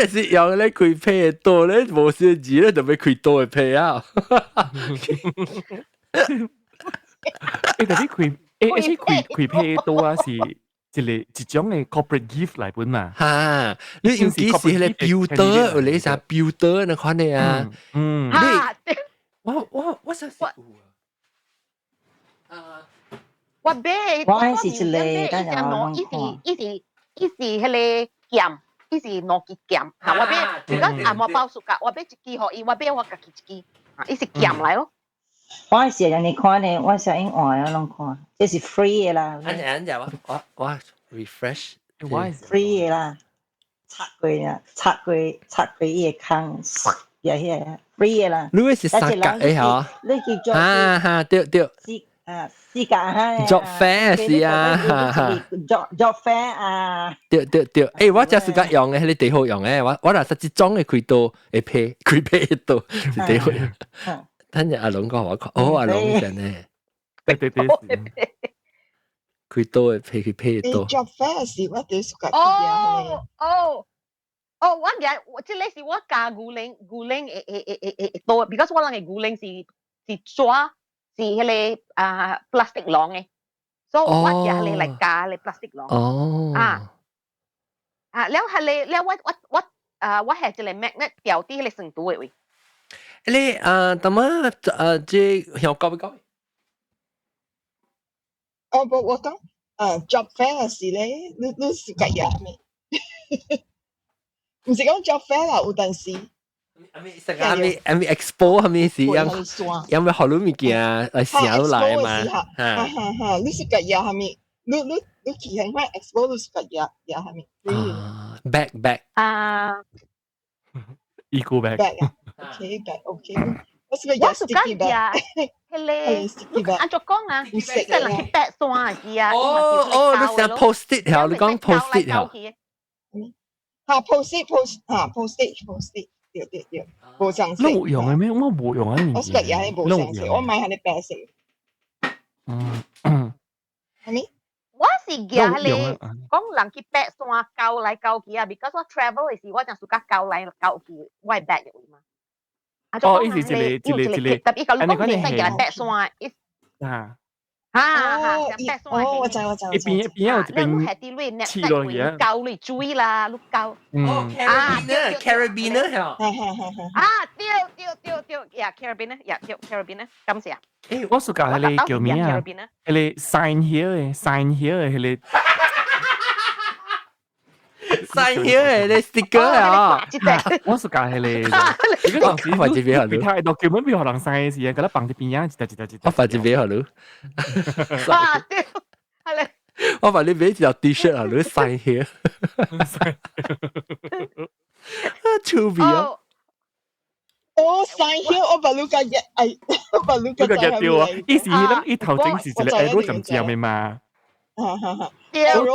是用咧開批嘅刀咧，無寫字咧就俾開刀嘅批啊。特別開。開批刀啊，是一種嘅 corporate gift 嚟本嘛。嚇，你尤其是咧 builder， 或者啥 builder 那款嘅啊。我想食我買，我係是一個，但係我伊是迄個劍，伊是攞支劍。嚇，我買，如果阿冇包數㗎，我買一支互伊，我買我家己一支。伊是劍嚟咯。我是人哋看咧，我上英外啊，攏看，這是 free 嘅啦。安就我 refresh， 我 free 嘅啦，拆過伊個坑，呀呀 free 嘅啦。你係三格嘅嚇？你叫做哈對。四格哈。job fair 是啊，job fair 啊。對，誒我真係自己用嘅，係你最好用嘅，我嗱實際裝嘅佢都會配，佢配到是最好用。等陣阿龍講我講，阿龍真係，對，佢都會配到。job fair 是我哋自己我即係是我加牛奶多 ，because 我諗嘅牛奶是抓是迄個plastic 囊嘅，所以我也係嚟加嚟 plastic 囊。แล้ว係你แล้ว我係一個 magnet 掉啲嚟成都嘅喂。你點啊？即香港邊講？我講job fair 是咧，你是個嘢咩？唔是講 job fair 啦，有陣時。阿咪 expo 係咪是有冇好多物件嚟上來嘛？你是個嘢係咪？你去喺翻 expo 你是個嘢係咪？back eco bag。OK， 我是個sticky bag，係咧，按照講啊，即係人去白山嘅啊。你成 post it 嚇，你講 post it 嚇。post it，對，冇上色。你冇用嘅咩？我冇用啊！我是個嘢係冇上色，我買係你白色。係咪？我是驚你講人去白山交來交去啊 ，because 我 travel 嘅時我就自家交來交去，我係白入嘛。意思係特別講你講你係嘅白山，我知。邊有一邊黐落嘢，交你追啦，碌交。Carabiner 係。對 ，Carabiner，感謝。我暑假係你叫咩啊？係你 sign here 係你。sign here 你 sticker 啊！我暑假係你。如果當時發字俾佢，睇到叫咩俾學人 sign 嘅時，嗰粒綁啲邊啊，我發字俾佢。係咧。我發你俾條 T-shirt 啊，你 sign here。超別啊！我 sign here，我把你個嘢，我把你個嘢掉啊！依時咧，依頭整時就你 arrow 咁知係咪嘛？但係咧，有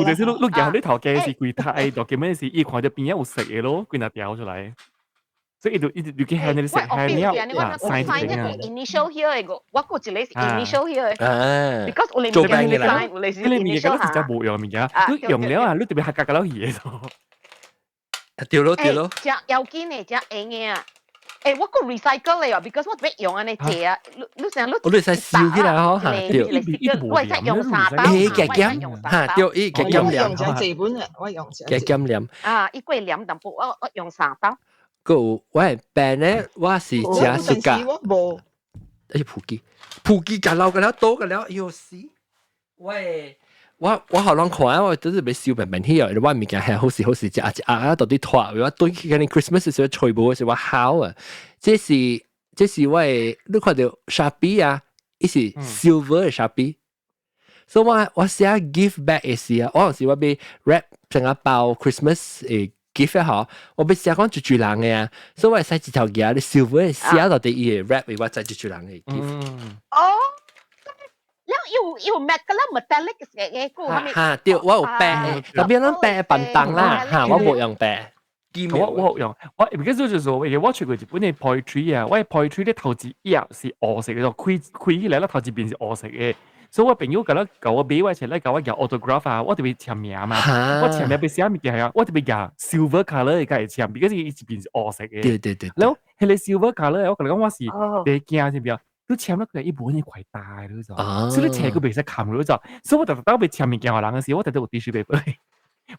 陣時碌入呢頭嘅是櫃台度嘅咩事，依看到邊有食嘅咯，佢就掉出嚟。所以要去向你食係咩啊？sign 一個 initial here 個，我個字你是 initial here。because 我哋做病嘅啦，我哋是 initial 嚇。冇用嘅嘢，你用了啊，你特別客格嘅嘢就掉咯。隻有堅嘅，隻硬嘅啊！我個 recycle 嚟啊 ，because 我別用啊，你借啊，你成日我哋使燒起來嗬嚇，掉。我係用沙包，嚇掉依嘅金廉。我用隻紙本啊，我用隻。嘅金廉。依個廉淡薄，我用沙包。個我係病咧，我是食暑假。冇。普吉㗎了多㗎了，要死！喂，我好難看啊！我都是俾小病病去啊！我物件係好時食到啲拖，我對佢哋 Christmas 時候全部係話好啊！這是我你看到 Shopee 啊，伊是 silver 嘅 Shopee，所以我寫 gift bag 嘅時啊，我有時我俾 wrap 成一包 Christmas 誒。gift 嗬，我俾寫講住人嘅啊，所以我係洗字頭嘅，你 silver 寫到啲嘢 wrap 嘅話就住人嘅 gift。要 metal 啦 metallic 嘅個係咪？嚇，對，我有白，特別諗白笨蛋啦，嚇，我冇用白。我用，我而家就做我出過日本嘅 poetry 啊，我 poetry 啲頭字一是黃色嘅，就開起來啦，頭字邊是黃色嘅。所以我朋友覺得教我俾我一齊咧，教我有 autograph 啊，我特別簽名嘛，我簽名俾寫乜嘢啊？我特別有 silver colour 嘅嚟簽，because 呢邊是黃色嘅。對。然後係你 silver colour，我同你講我是你驚知唔知？都簽咗佢一本嘢攜帶咯就，所以你簽佢未使冚咯就，所以我特登俾簽名叫我人嘅時，我特登有 tissue paper，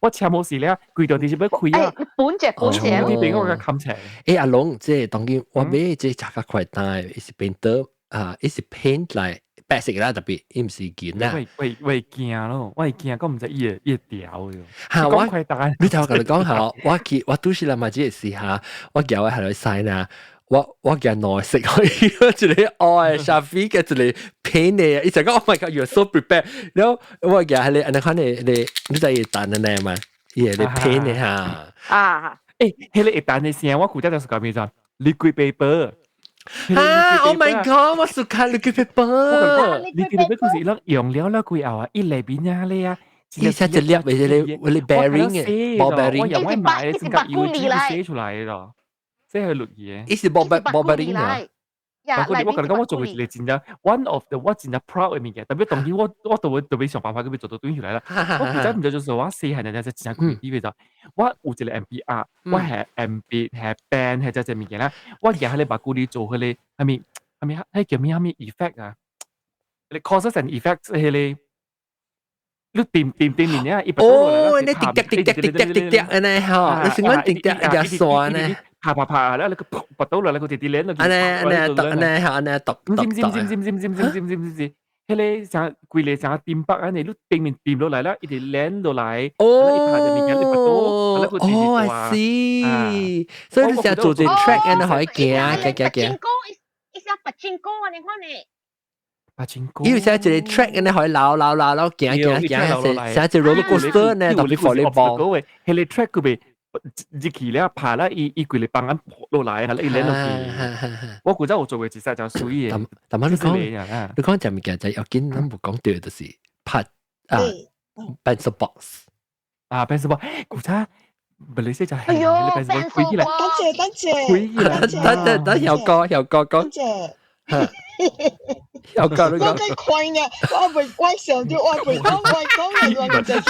我簽冇事咧，佢就 tissue paper 開啊，本隻啲俾我嘅冚齊。阿龍，即係當然我買即係拆個攜帶，是變得一是 paint 嚟。白色啦，特別伊唔是件啦。喂驚咯，我係驚，我唔知伊條嘅。嚇我，你聽我同你講下，我都是啦，咪只係試下，我叫我係去sign啊，我見內食可以，一個愛沙菲嘅一個片嚟，一直講 Oh my God，you're so prepared。然後我見係你，你看你就係蛋嘅呢嘛，嘢你片嚟嚇。迄個蛋嘅聲，我估計就是講咩啫 ？liquid paper。Oh my God，我suka liquid paper。liquid paper 佢是攞用料啦，佢後一嚟邊呀你啊，一下就粒嘅你 bearing 嘅，冇 bearing。我又買買，真係要自己寫出嚟咯。即係錄嘢，呢是冇 bearing 嘅。我覺得我做嘅係真嘅 ，one of the 我真係 proud 嘅物件。特別當然我都會想辦法佢做到短出嚟啦。我其實唔知就是我細漢就真係攰啲嘅就，我有一個 MBR， 我係 MB 係 band 係隻物件啦。我而家喺你把鼓裡做佢哋係咪叫咩effect 啊？你 causes and effect 係你。你掂面咧，哦，你滴安尼吼，你先講滴一酸呢，爬咧，你個拔到落嚟個啲鏈度，安尼讀，迄個像規個像掂北安尼，你邊面掂落嚟啦，一直鏈落嚟，I see，所以你成日做啲 track 安尼可以行。白青哥啊，你看你。因為寫住你 track 嘅你可以扭，寫住 roller coaster 呢，特別 volleyball。係你 track 佢咪一期咧爬啦，一佢哋幫緊落嚟，係你兩落我估真我做嘅其實就屬於嘅。但係你講就物件就有見，咱冇講對，就是拍pencil box。pencil box，估真唔理識就係。哎呦 ，pencil box，多謝，等有歌講。有夠你講，我真快呀！我想就我講，我真係。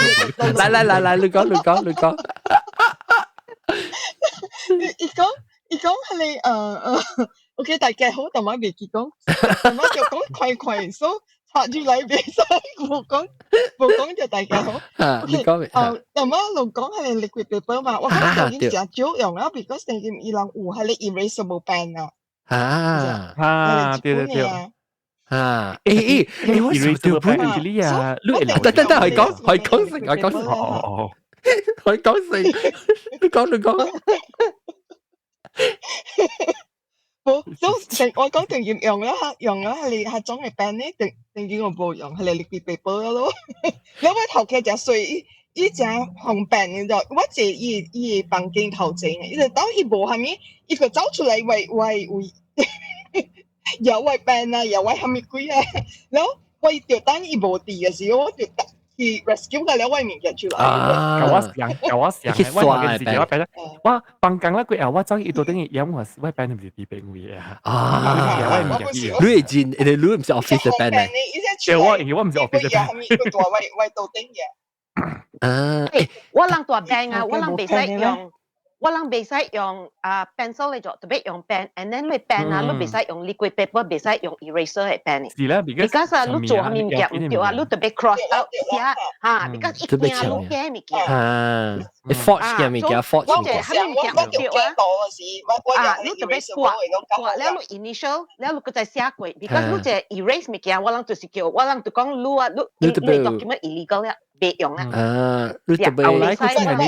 來，你講。你講係你OK， 大家好，同埋未結講，同埋就講快，所以插住嚟比賽，冇講就大家好。你講同埋一路講係你 liquid paper 嘛，我講已經成日少用啦 ，because 成件伊人有係你 erasable pen 啊。對。我做本嚟呢啊，得，係講你講。我講定要用啦，係你係裝嘅 pen 咧，定叫我冇用，係你 liquid paper 咯。因為頭殼就碎，依隻紅 pen 嘅就，我只依房間頭整嘅，依隻當伊無係咪，伊個走出嚟為。有位 band 啊，有位係咪鬼啊？然後我條單一無地嘅時候，我就去 rescue 佢兩位物件出來。舊我上，我件事嘅我俾咧，我放工啦，佢後我走去到等於飲我 band 唔係地病嘅嘢你係你唔係 office 嘅 band 咧？我唔係 office 嘅 band。我諗大 band 啊，我諗未使用。我諗未使用pencil 嚟做，特別用 pen，and then 你 pen 啊，你未使用 liquid paper，未使用 eraser 嘅 pen。是啦，而家實你做下面唔對啊，你特別 cross out 下嚇，而家一件你驚物件。你 forge 嘅物件 forge 嘅。我係唔對啊。你特別掛了你 initial，了你個再寫過 ，because 你隻 erase 物件，我諗就是叫，我諗就講你啊，你 document illegal 啦，別用啦。你特別。後來佢出係你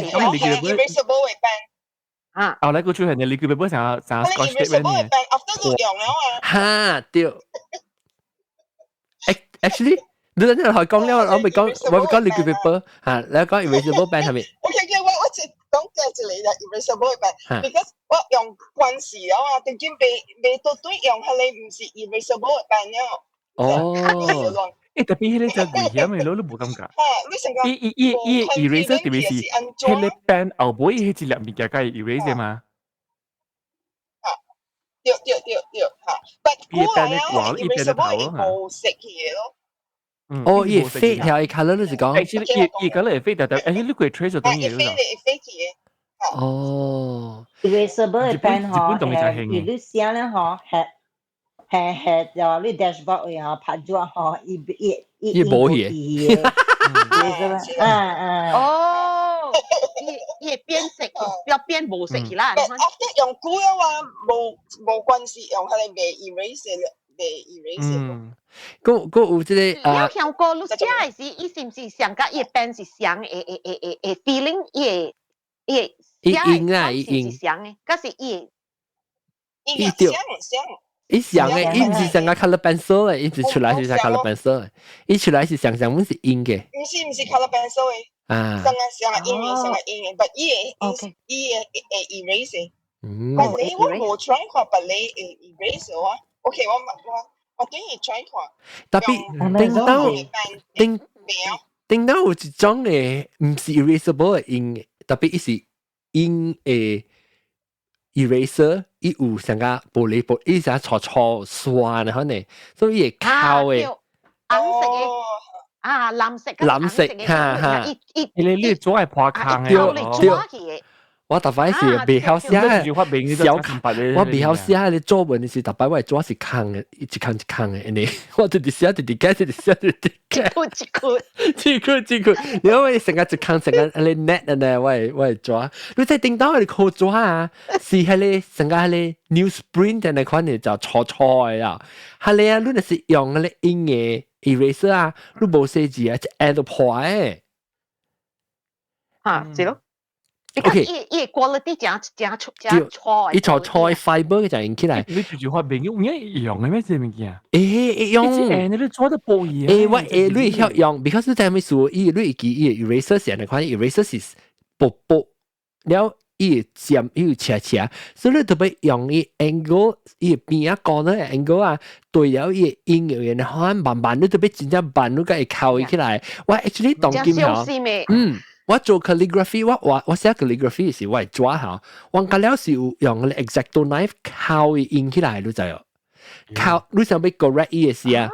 後來佢出係你 liquid paper 成 Scotch tape 嘅。嚇，對。Actually，你等陣可以講了，我未講 liquid paper 嚇，你講 erasable pen 係咪？我只講就嚟啦 erasable pen，because 我用慣時啊嘛，定見未到對用係你唔是 erasable pen 咯。哦。特別迄個真危險嘅，你冇感覺。伊 eraser 特別是迄個 pen 後尾迄一粒物件該 eraser 嘛？對嚇，但係咧erasable 冇色嘅咯。哦，伊飛條 color 你是講？伊 color 係飛，但係你可以 trace 到嘢咯。哦 ，erasable pen 嗬，你寫咧嗬係就你 dashboard 呀，拍咗嗬，伊冇嘢。哦，伊變色，要變冇色起啦。用久嘅話冇關係，用係你未 erase。嗰有即個你有聽過你寫嘅時，伊是唔是上甲伊變是上誒 feeling 伊音啊，音是上嘅，嗰是伊。伊條伊上嘅，伊唔是成個 color pencil 嘅，伊唔是出來是成 color pencil 嘅，伊出來是上本是印嘅。唔是 color pencil 嘅。啊。成個印嘅，但伊會 erase 嘅。但係我冇 try 過，但你 erase 嘅話 ，OK， 我等於 try 過。特別頂到有一種嘅唔是 erasable 嘅印，特別伊是印嘅 eraser， 伊有成個玻璃，伊成個搓酸嘅可能，所以會靠嘅。紅色嘅藍色嘅，哈，你做係破坑嘅。我特擺是未曉寫，我未曉寫你作文時特擺我係做是坑嘅，一坑一坑嘅，你我直直寫直直寫直直寫直直寫，你因為成個一坑成個你 net 呢，我係做，你睇叮當我哋靠做啊，是係你成個係你 newsprint 嘅款嘅就錯嘅啊，係你啊，你係是用嗰啲印嘅 eraser 啊，你冇寫字啊，就 add 到破嘅，係咯。OK， 伊 quality 正錯，伊錯 fiber 嘅就印起來。你住發明用一樣嘅咩嘢物件？用，你做得報嘢。我你曉用 ，because 你睇咩數？伊你記 eraser 成日看 eraser 是薄了，伊尖伊斜，所以你特別用伊 angle， 伊邊啊講咧 angle 啊，對了伊印嘅嘢，可能慢，你特別真正慢，你個會扣起來。我 actually 當劍曉，我做 calligraphy， 我寫 calligraphy 時，我係抓下，我隔了是用嗰啲 exacto knife 扣印起來，你知哦。扣你想要 correct 伊嘅時啊，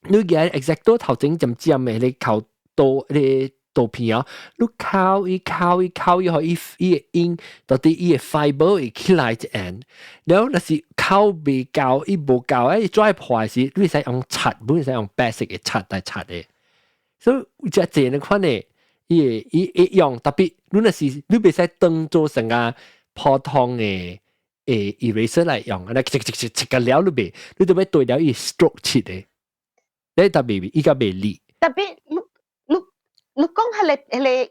你嘅 exacto 頭整尖嘅，你扣到你刀片啊，你扣伊，可以伊印到啲伊嘅 fiber 會起來一樣。然後那是扣未夠，伊無夠，伊抓破時，你使用刷，唔使用白色嘅刷嚟刷嘅。所以只正嘅款嘅。伊用特別，你若是你袂使當做成個普通嘅eraser 嚟用，你切個了你袂，你都要對了伊 stroke 切嘅，你特別伊個袂利。特別你講係你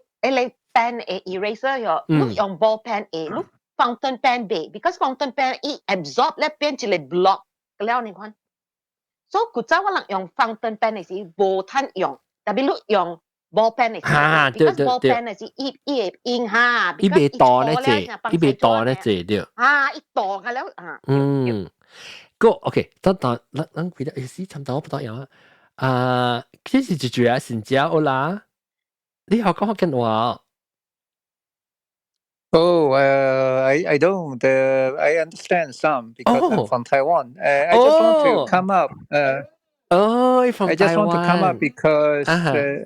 pen 嘅 eraser 哟，你用 ball pen 嘅，你 fountain pen 袂 ，because fountain pen 伊 absorb 咧變一個 block 個了你看，所以古早我人用 fountain pen 嘅時無通用，特別你用。ball pen 嚟，because ball pen 係伊會印哈，伊袂大咧啫，伊袂大咧啫對。伊大嘅了個 OK， 等記得時差唔多，我不多樣啊。其實就主要新疆好啦，你學講福建話。Oh, I don't. I understand some because I'm from Taiwan. I just want to come up. From I just Taiwan. want to come up because, I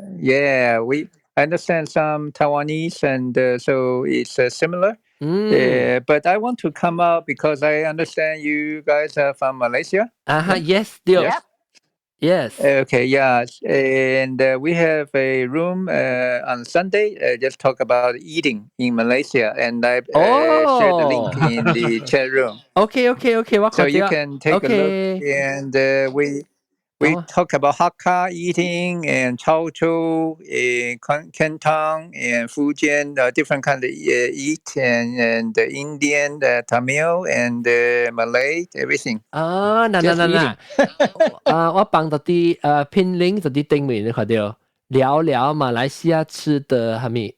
understand some Taiwanese, and so it's similar. But I want to come up because I understand you guys are from Malaysia. Yes, dear. Yes. Okay, yes. And we have a room on Sunday, just talk about eating in Malaysia. And I shared the link in the chat room. Okay. So you can take a look. And we talk about Hakka eating and Chao Chou, Kentang, and Fujian, different kind of eat, and Indian, Tamil, and Malay, everything. 我幫到啲拼音嗰啲定名你看到，聊馬來西亞吃的係咪？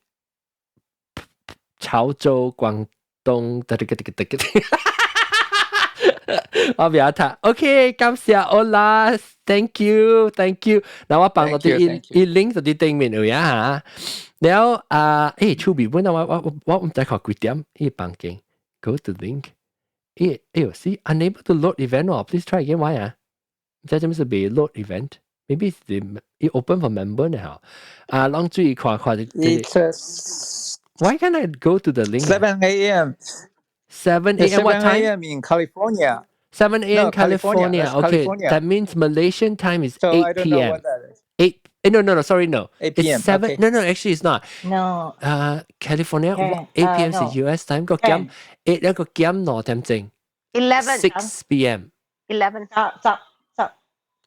潮州、廣東，我表達 OK， 感謝我啦 ，thank you。嗱，我幫到啲link 嗰啲定名嚟啊嚇。แล้ว出邊本啊，我唔知佢幾點，呢房間 go to link。see unable to load event 哦 ，please try again why 啊？唔知做咩事未 load event？ Maybe it open for member now. 攏注意看。Why can't I go to the link? 7 a.m. 7 a.m. What time? 7 a.m. in California. 7 a.m. No, California. Okay, California. That means Malaysian time is so 8 I don't p.m. know what that is. 8. No. Sorry, no. 8 p.m. It's 7. Okay. No. Actually, it's not. No. California. 8 p.m. is US time. 個減8一個減2點鐘。11. 6 p.m. 11.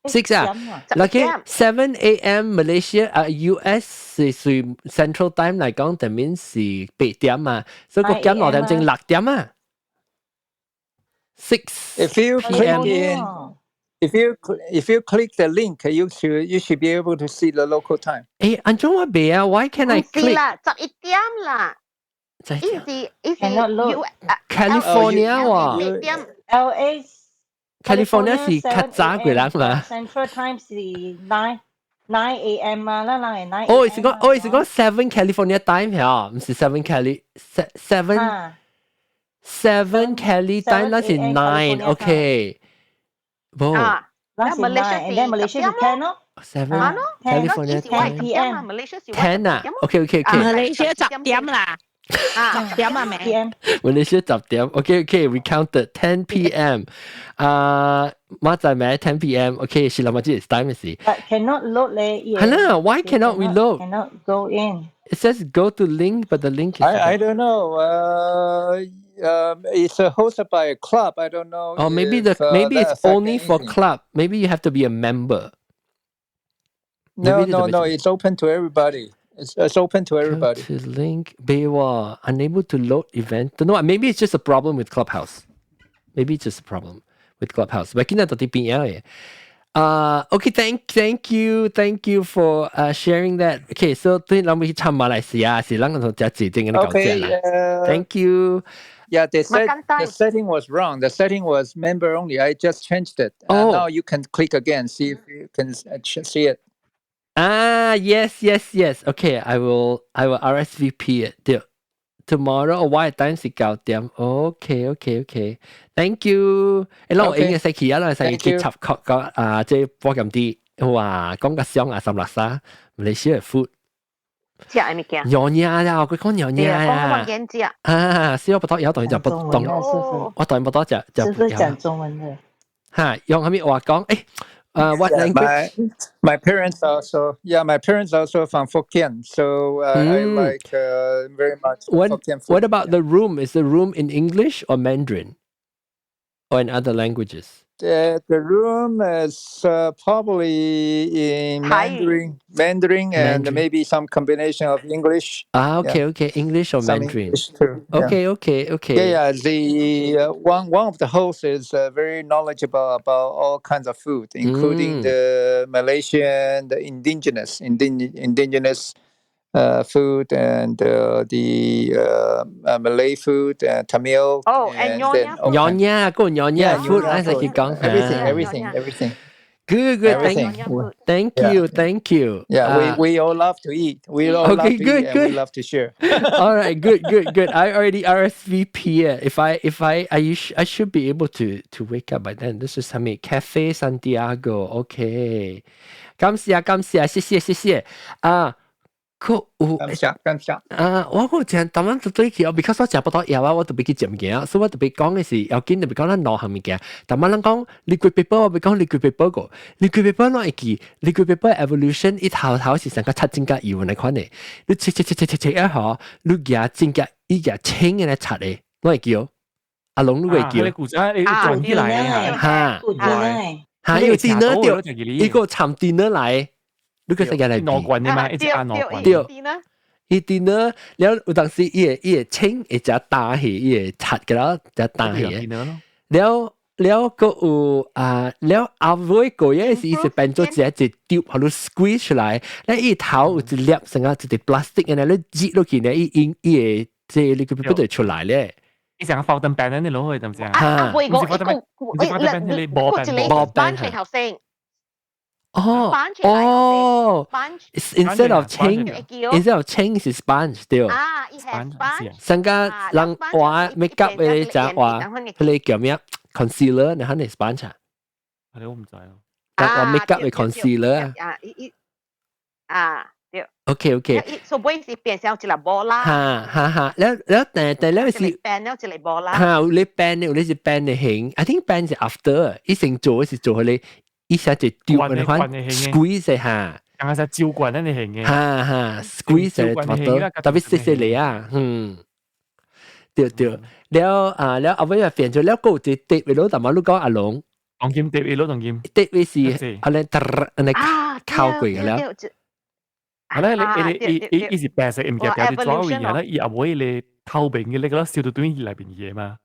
6啊，OK 7 a.m. Malaysia US 是屬 Central Time 嚟講，就 means 是8點啊，所以個減2點鐘6點啊。6 If you p.m. if you click the link, you should be able to see the local time. Anh Trung話俾啊 why can I click 啦，11點啦。Cannot load. California 喎 LA California 是較早嘅人嘛 Central Time 是9 AM 啊，啦係9 AM。是講7 California time 係唔是7 Cali time 那是9 OK 冇那是9 and then Malaysia 是10咯7 California time 10 PM10啊 OK Malaysia 10點啦10點啊咩 Malaysia 10點 OK we counted 10 PM 馬仔咩10 PM OK 是啦嘛即係 time 是 But cannot load 咧係啦 why cannot we load cannot go in It says go to link but the link is I don't know it's hosted by a club. I don't know. Oh, maybe it's only for club. Maybe you have to be a member. No. It's open to everybody. It's open to everybody. To link Baywa unable to load event. Don't know. Maybe it's just a problem with Clubhouse. Maybe it's just a problem with Clubhouse. But kina tadi pingyay. Okay. Thank you for sharing that. Okay, so 對我們去參馬來西亞是啷個同只指定嘅搞啫啦。Thank you. Yeah, the setting was wrong. The setting was member only. I just changed it. Now you can click again, see if you can see it. Yes. Okay, I will RSVP it. Tomorrow, why time 是9點 Okay. Thank you. 我應該星期一啦，星期插曲個即係播咁啲，哇，講個香三辣沙，馬來西亞 food。食係咩嘅？牛奶啊，佢講牛奶啊。燒不多有當然就不懂，我當然不多就。是不是講中文的？嚇，用係咪話講？What language? My parents also from Hokkien, so I like very much Hokkien food. What about the room? Is the room in English or Mandarin, or in other languages? The room is probably in Mandarin, and maybe some combination of English. Okay. English or Mandarin. English too. Okay. Yeah. The one of the hosts is very knowledgeable about all kinds of food, including the Malaysian, the indigenous food and the Malay food, Tamil. And Nyonya food. Everything. Good. Thank you. Yeah, we all love to eat. We all love to eat and we love to share. All right, good. I already RSVP it. I should be able to wake up by then. This is Cafe Santiago. Okay. 感謝，謝謝。感謝。我正當晚就對起，because 我食不到藥啊，我特別去食物件，所以我特別講嘅是，要緊特別講咱攞行物件。但晚人講 liquid paper，我別講 liquid paper 個 liquid paper 攞會記 liquid paper evolution 一頭是成個七正格油嚟款嘅，你切一下，你夾正格一夾清嘅嚟擦嘅，攞會記哦。阿龍都會記。你估下你撞起來啊？嚇，一個 dinner 掉，一個參 dinner 來。你個世界嚟攞棍嘅嘛，一直按攞棍。伊 dinner แล้ว有當時伊會清會只打起，伊會擦嘅啦，只打起。แล้วก็แล้วเอาไว้個嘢是伊是變做只丟，好多 squeeze 出來，แล้ว伊頭有一粒成個一啲 plastic 嘅，แล้ว擠落去呢，伊會即你個不得出來咧。伊成個浮燈餅你攞去，係唔係啊？會個板係頭先。instead of chain 是 sponge 對。成個人畫 makeup 嘅就畫佢叫咩 concealer，你肯定 sponge 啊？我唔知啊。畫 makeup 嘅 concealer 對。OK。所以是變成一粒波啦。嚇，แล้วแต่แล้ว是變咗一粒波啦。有你 band 呢？有你是 band 嘅型 ，I think band 是 after，伊成做是做佢哋。一下就丟你看 squeeze 下，剛才照棍咧你型嘅，squeeze 特別細嚟啊，對，แล้วเอาไว้เปลี่ยน咗แล้วก็จะติดไปแล้วแต่มาลูกก็อาลง當劍ติดไปแล้ว當劍ติดไปสิอะไรเข้ากุยกันแล้ว係咧你是白色唔夾嘅，你左邊咧而阿妹你透明嘅你覺得笑到對面嚟邊嘢嘛？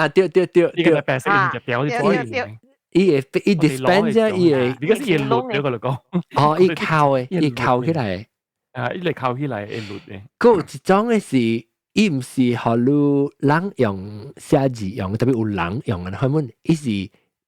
對，呢個白色嘅表啲可以。伊 dispense 啫，伊呢個是嘢錄咗個嚟講。哦，伊扣嘅，伊扣起來。伊嚟扣起來會錄嘅。嗰一種嘅是，伊唔是學你人用寫字用，特別有人用嘅，佢們伊是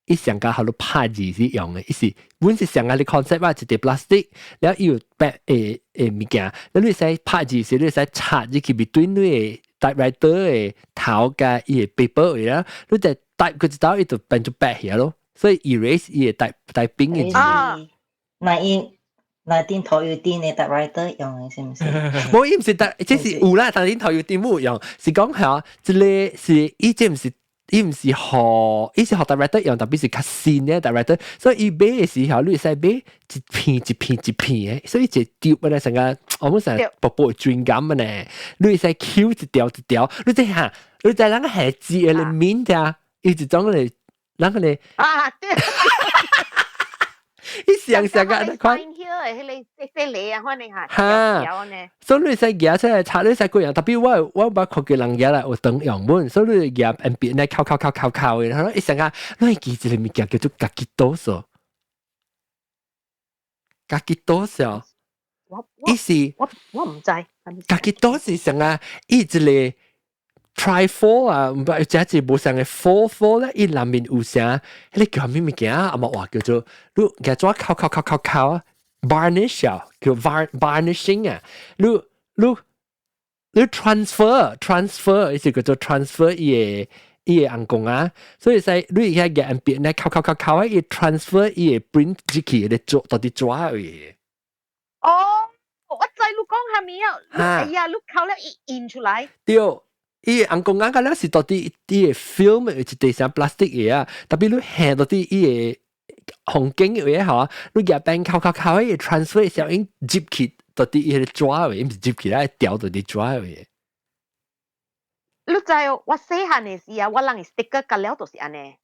伊上加學你拍字是用嘅，伊是本是上加你 concept 啊，一啲 plastic，然後伊有白物件，你使拍字時，你使插入去 between 你嘅 typewriter 嘅頭加伊嘅 paper 嘅啦，你就 type 佢一刀，伊就變做白嘢咯。所以 erase 伊嘅帶冰嘅字。那電台要電嘅 typewriter 用嘅，是唔是？冇，伊唔是即是有啦，但係電台要電冇用，是講下，即係是伊即唔是，伊唔是學 typewriter 用，特別是較新嘅 typewriter，所以伊買嘅時候，你使買一片嘅，所以就丟嘅咧，成個我們成薄薄轉感嘅咧，你使 Q 一條，你即係你就啷個係字嘅面㗎，伊就講嚟。啷個咧？對，伊上個你看，迄個嚟啊，可能係嚇，所以你使夾出嚟，插你使個樣，特別我把佢嘅人夾嚟有等樣本，所以你夾 NB 咧敲嘅，然後一上個你記住你物件叫做家己多數，意思我唔知，家己多是上個伊一個。try four 啊，唔係只係冇上嘅 four 咧，伊裡面有啥？你叫咩物件啊？阿媽話叫做，你叫做敲啊 ，varnish 啊，叫 varnishing 啊，你 transfer，意思叫做 transfer 伊嘅硬工啊，所以使你而家嘅 MB 咧敲啊，伊 transfer 伊嘅 print 機器嚟做到底做下嘅。哦，我知你講係咪啊？哎呀，你敲了一印出來。對。伊硬工硬個咧是到底伊嘅 film 有一啲像 plastic 嘢啊，特別你下到啲伊嘅紅景嘅嘢嚇，你入邊敲伊 transfer 小因接起到啲伊嘅 drive，唔是接起來掉到啲 drive 嘅。你知我細漢嘅時啊，我人 sticker 隔了都是安尼。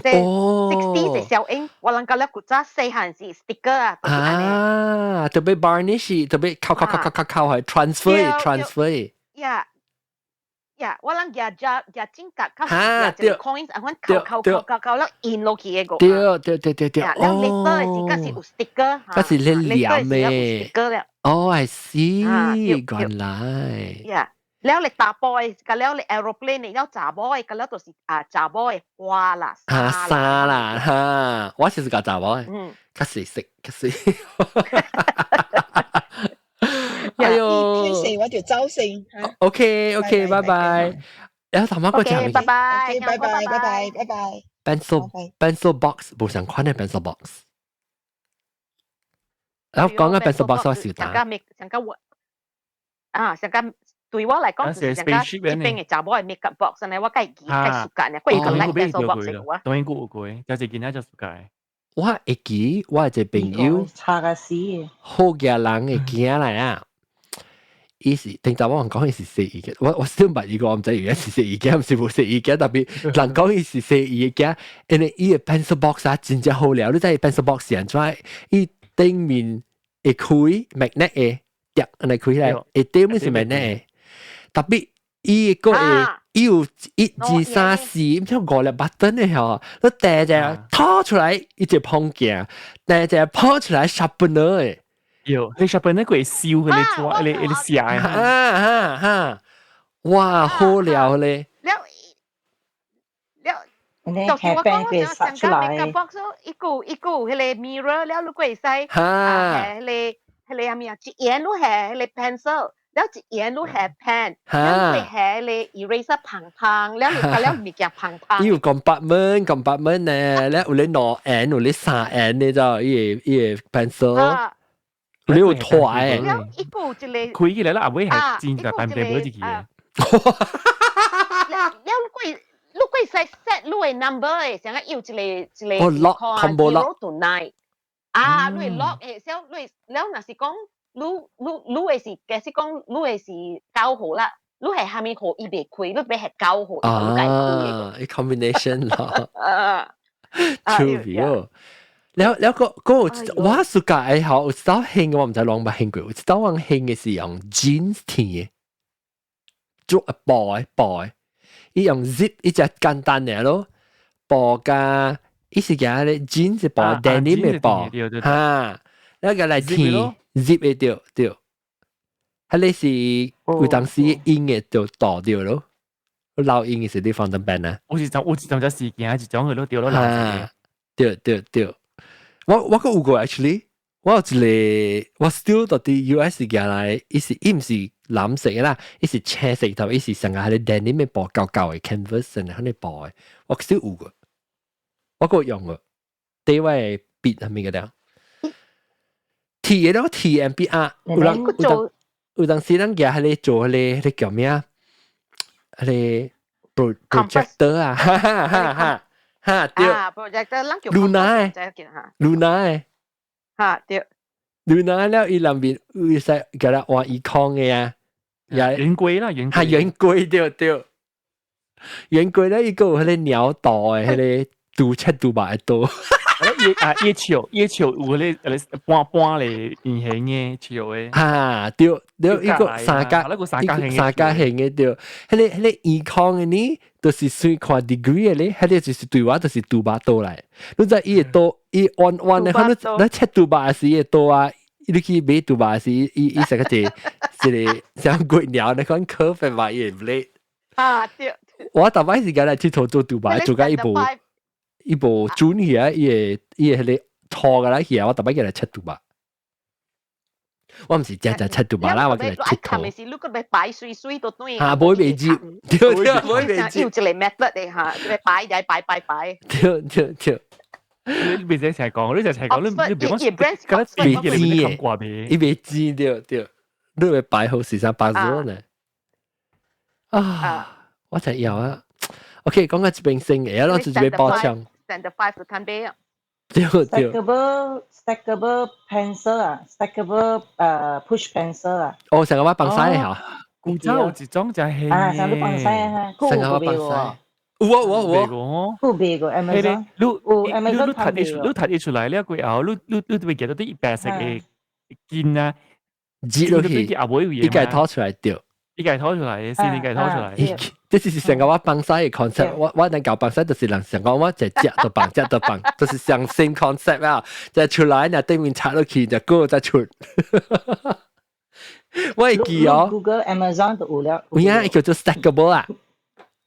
60是小英，我人隔了古早細漢是 sticker 啊，都是安尼。啊，特別 varnish，特別敲係 transfer。呀，我人夾尖格，夾一個 coins， 我扣了印落去嘅個。對。然後你嗰時有 sticker， 嗰時你黏嘅。哦，I see，原來。呀，แล้ว你打波嘅，咁แล้ว你 aeroplane 你要炸波嘅，咁แล้ว就是炸波嘅花啦。沙啦嚇，我就是個炸波嘅，較時食。哎呦，推四我條周四。OK，拜拜。有頭媽個講咩？拜拜。Pencil box 冇相關嘅 pencil box。然後講嘅 pencil box 我少打。上個對我嚟講，上個一邊嘅雜波係 makeup box，呢我梗係暑假呢，貴個 like pencil box 嚟嘅。當然有貴，就係見下就暑假。我會記，我係朋友，好嘅人會記嚟啊。伊是定集我講伊是4嘅，我先問伊個，我唔知而家是4嘅，唔是冇4嘅，特別人講伊是4嘅，因為伊嘅 pencil box 啊真正好料，你睇 pencil box 現在伊頂面會開 magnet 嘅，夾安尼開嚟，會頂面是 magnet 嘅，特別伊個會有1、2、3、4，唔知5粒 button 嘅嗬，你第隻拖出來一隻碰鏡，第隻碰出來 sharpener 嘅。有，你上邊那個燒嘅，你做，你試下。哇，好料咧！就是我講我想上個 makeup box，一個迄個 mirror，了你會使，迄個係咪啊？一眼都係迄個 pencil，了一眼都係 pen，了你係迄個 eraser 胖，了你了物件胖。有 compartment 咧，了有你2眼，有你3眼咧就伊個 pencil。你有拖誒，佢起嚟啦，阿妹係真係扮病嗰啲嘢。你可以 set 你嘅 number 誒，成日要一個 combo lock 到9啊，你 lock 誒，小你了若是講你誒是，假設講你誒是9號啦，你係下面號伊未開，你俾係9號，啊，一 combination 咯，true view。แล้วก็ว่าสุกายเขาสาวเฮงว่ามันจะลองมาเฮงกูสาววังเฮง嘅是用 jeans ที做 boy 伊用 zip 伊只簡單嘅咯，布加伊是嘅咧 jeans 是布 denim 嘅布，嚇，那個來天 zip 嘅掉掉，係你是有當時印嘅就倒掉咯，老印嘅是你放得邊啊？有一種只事件，一種佢都掉落嚟。對，我個有過 actually。我有一個，我 still 到啲 US 嘅來，伊唔是藍色嘅啦，伊是青色頭，伊是成個係啲 denim 嘅布，舊嘅 canvas 然後啲布嘅，我 still 有個，我個用個，第一位 beat 係咩嘅咧 ？T 嘅咯 ，TMBR，有當時人家係你做係叫咩啊？係 projector 啊，哈，對 ，projector 叫 Luna 嘅。嚇對，你嗱了伊兩邊會使叫佢換依康嘅啊，圓規啦，係圓規對，圓規咧伊個有迄個鳥道嘅，迄個杜七杜八多。野球有迄個半咧圓形嘅球嘅。啊，對，伊個三角形嘅對，迄個依康嘅呢，就是算看 degree 嘅咧，迄個就是對我就是杜八多嚟。你知伊多。伊彎彎嘅，你七杜巴時嘅多啊！你去買杜巴時，伊成個係像鬼鳥，你看 curve 嘛，伊唔叻。啊對！我大擺時間嚟去做杜巴，做緊一部轉去啊！伊係你拖嘅啦，去啊！我大擺嘅嚟七杜巴。我唔是真七杜巴啦，我叫嚟七拖。係咪是？如果你擺水到對。嚇，冇未知，對，冇未知。要一個 method 嚟嚇，你擺就擺。對。你未使成日講，你就成日講，你別講，未知嘅，伊未知對，你會擺好時辰擺咗呢？啊，我就有啊。OK， 講緊一邊先嘅，我就準備爆槍。Stand five 就攤杯啊。對。Stackable pencil 啊 ，stackable push pencil 啊。哦，成個話綁晒嚇。古早有一種就係啊，成個綁晒啊，成個話綁晒。我好別個 Amazon，你睇啲出嚟呢個後，你會見到啲白色嘅件啊，擠落去，依個拖出來掉，依個拖出嚟，先依個拖出嚟。這是成個我綁晒嘅 concept，我能搞綁晒就是人成個我就隻就綁，就是上 same concept 啊，就出來呢對面插落去就個再出。我係記哦 ，Google Amazon 都有了，有啊，叫做 stackable 啊。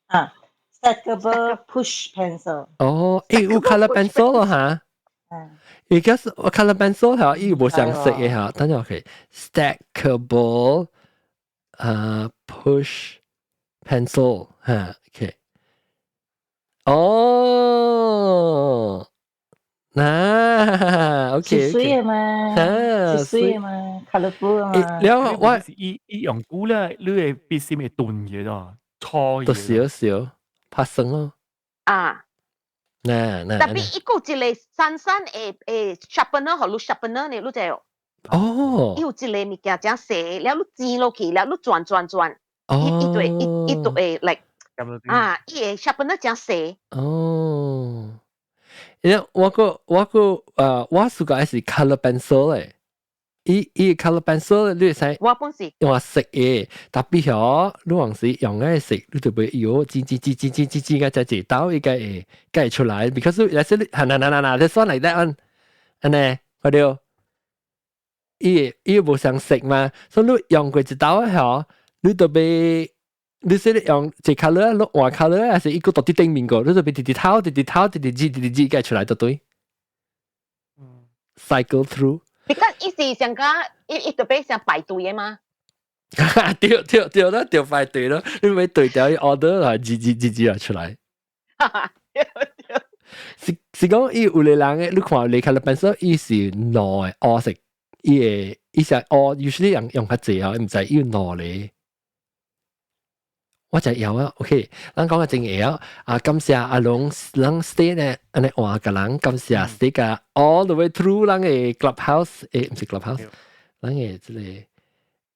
啊。Stackable push pencil。哦，有 color pencil 咯嚇。而家我 color pencil 係伊冇相識嘅嚇，等陣 OK。Stackable push pencil 嚇 OK。哦，OK。水嘛，水嘛 ，colorful 嘛。แล้วว่าอีอย่างกู咧你係必須咪燉嘢咯，搓嘢。都少。拍生咯，啊，特別一個一個山誒 sharpener 和 sharpener 呢，你就哦，有一個物件正細，然後你剪落去，然後你轉，一對嚟，啊，伊個 sharpener 正細。哦，然後我試過係 color pencil 咧。伊 color pencil 你使我本是用色嘅，特別嗬，你往時用嘅色，你就會有剪嘅就一刀一個會出來 ，because 有時你嗱，算嚟得安尼，我哋伊冇上色嘛，所以你用過一刀嗬，你就被你使用一 color， 你換 color 還是一個到啲頂面個，你就被直頭嘅出來就對 ，cycle through。because 伊是上個伊特別想排隊嘅嘛。對啦，就排隊咯，你咪對掉 order 啦，字出來。是講伊有個人嘅，你看你 color pencil 伊是攞嘅黑色，伊是黑 usually 用較濟啊，唔知伊攞咧。我就有啊 ，OK， 咱講嘅正嘢啊，感謝阿龍，咱 stay 咧，安尼話個人感謝 stay 個 all the way through 咱嘅 clubhouse，唔是 clubhouse， 咱嘅即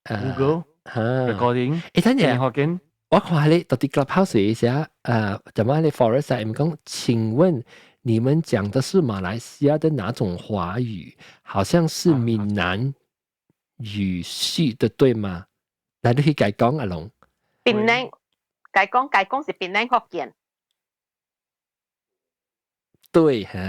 係 Google recording， 等陣，我看你到底 clubhouse 一下，怎麼你 Forest 你們講，請問你們講的是馬來西亞的哪種華語？好像是閩南語系的，對嗎？來，你可以講阿龍。檳城。解講是邊福建。對哈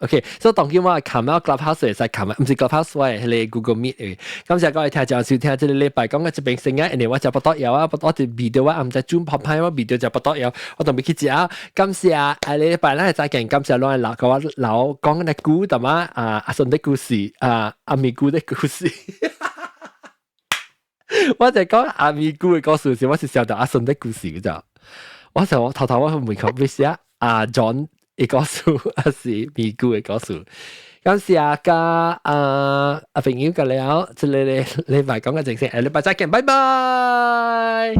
，OK， 所以當今我琴日 Clubhouse 會使琴日，唔是 Clubhouse 喂，係你 Google Meet 嘅。咁就各位聽眾收聽，即係禮拜講嘅一邊聲啊，人哋我就不多有啊，我哋 video 啊，唔使 zoom 拍拍，我 video 就不多有，我同佢去講。今次啊，禮拜咧再見，今次攞嚟鬧嘅話，鬧講嘅故事嘛，阿順的故事，阿咪姑的故事。我就講阿咪姑嘅故事時，我是想到阿順的故事嘅咋。我頭我去門口俾寫阿 John。一個數還是咪姑嘅個數，咁試下阿朋友嘅了，即係你禮拜講嘅正式，禮拜再見，拜拜。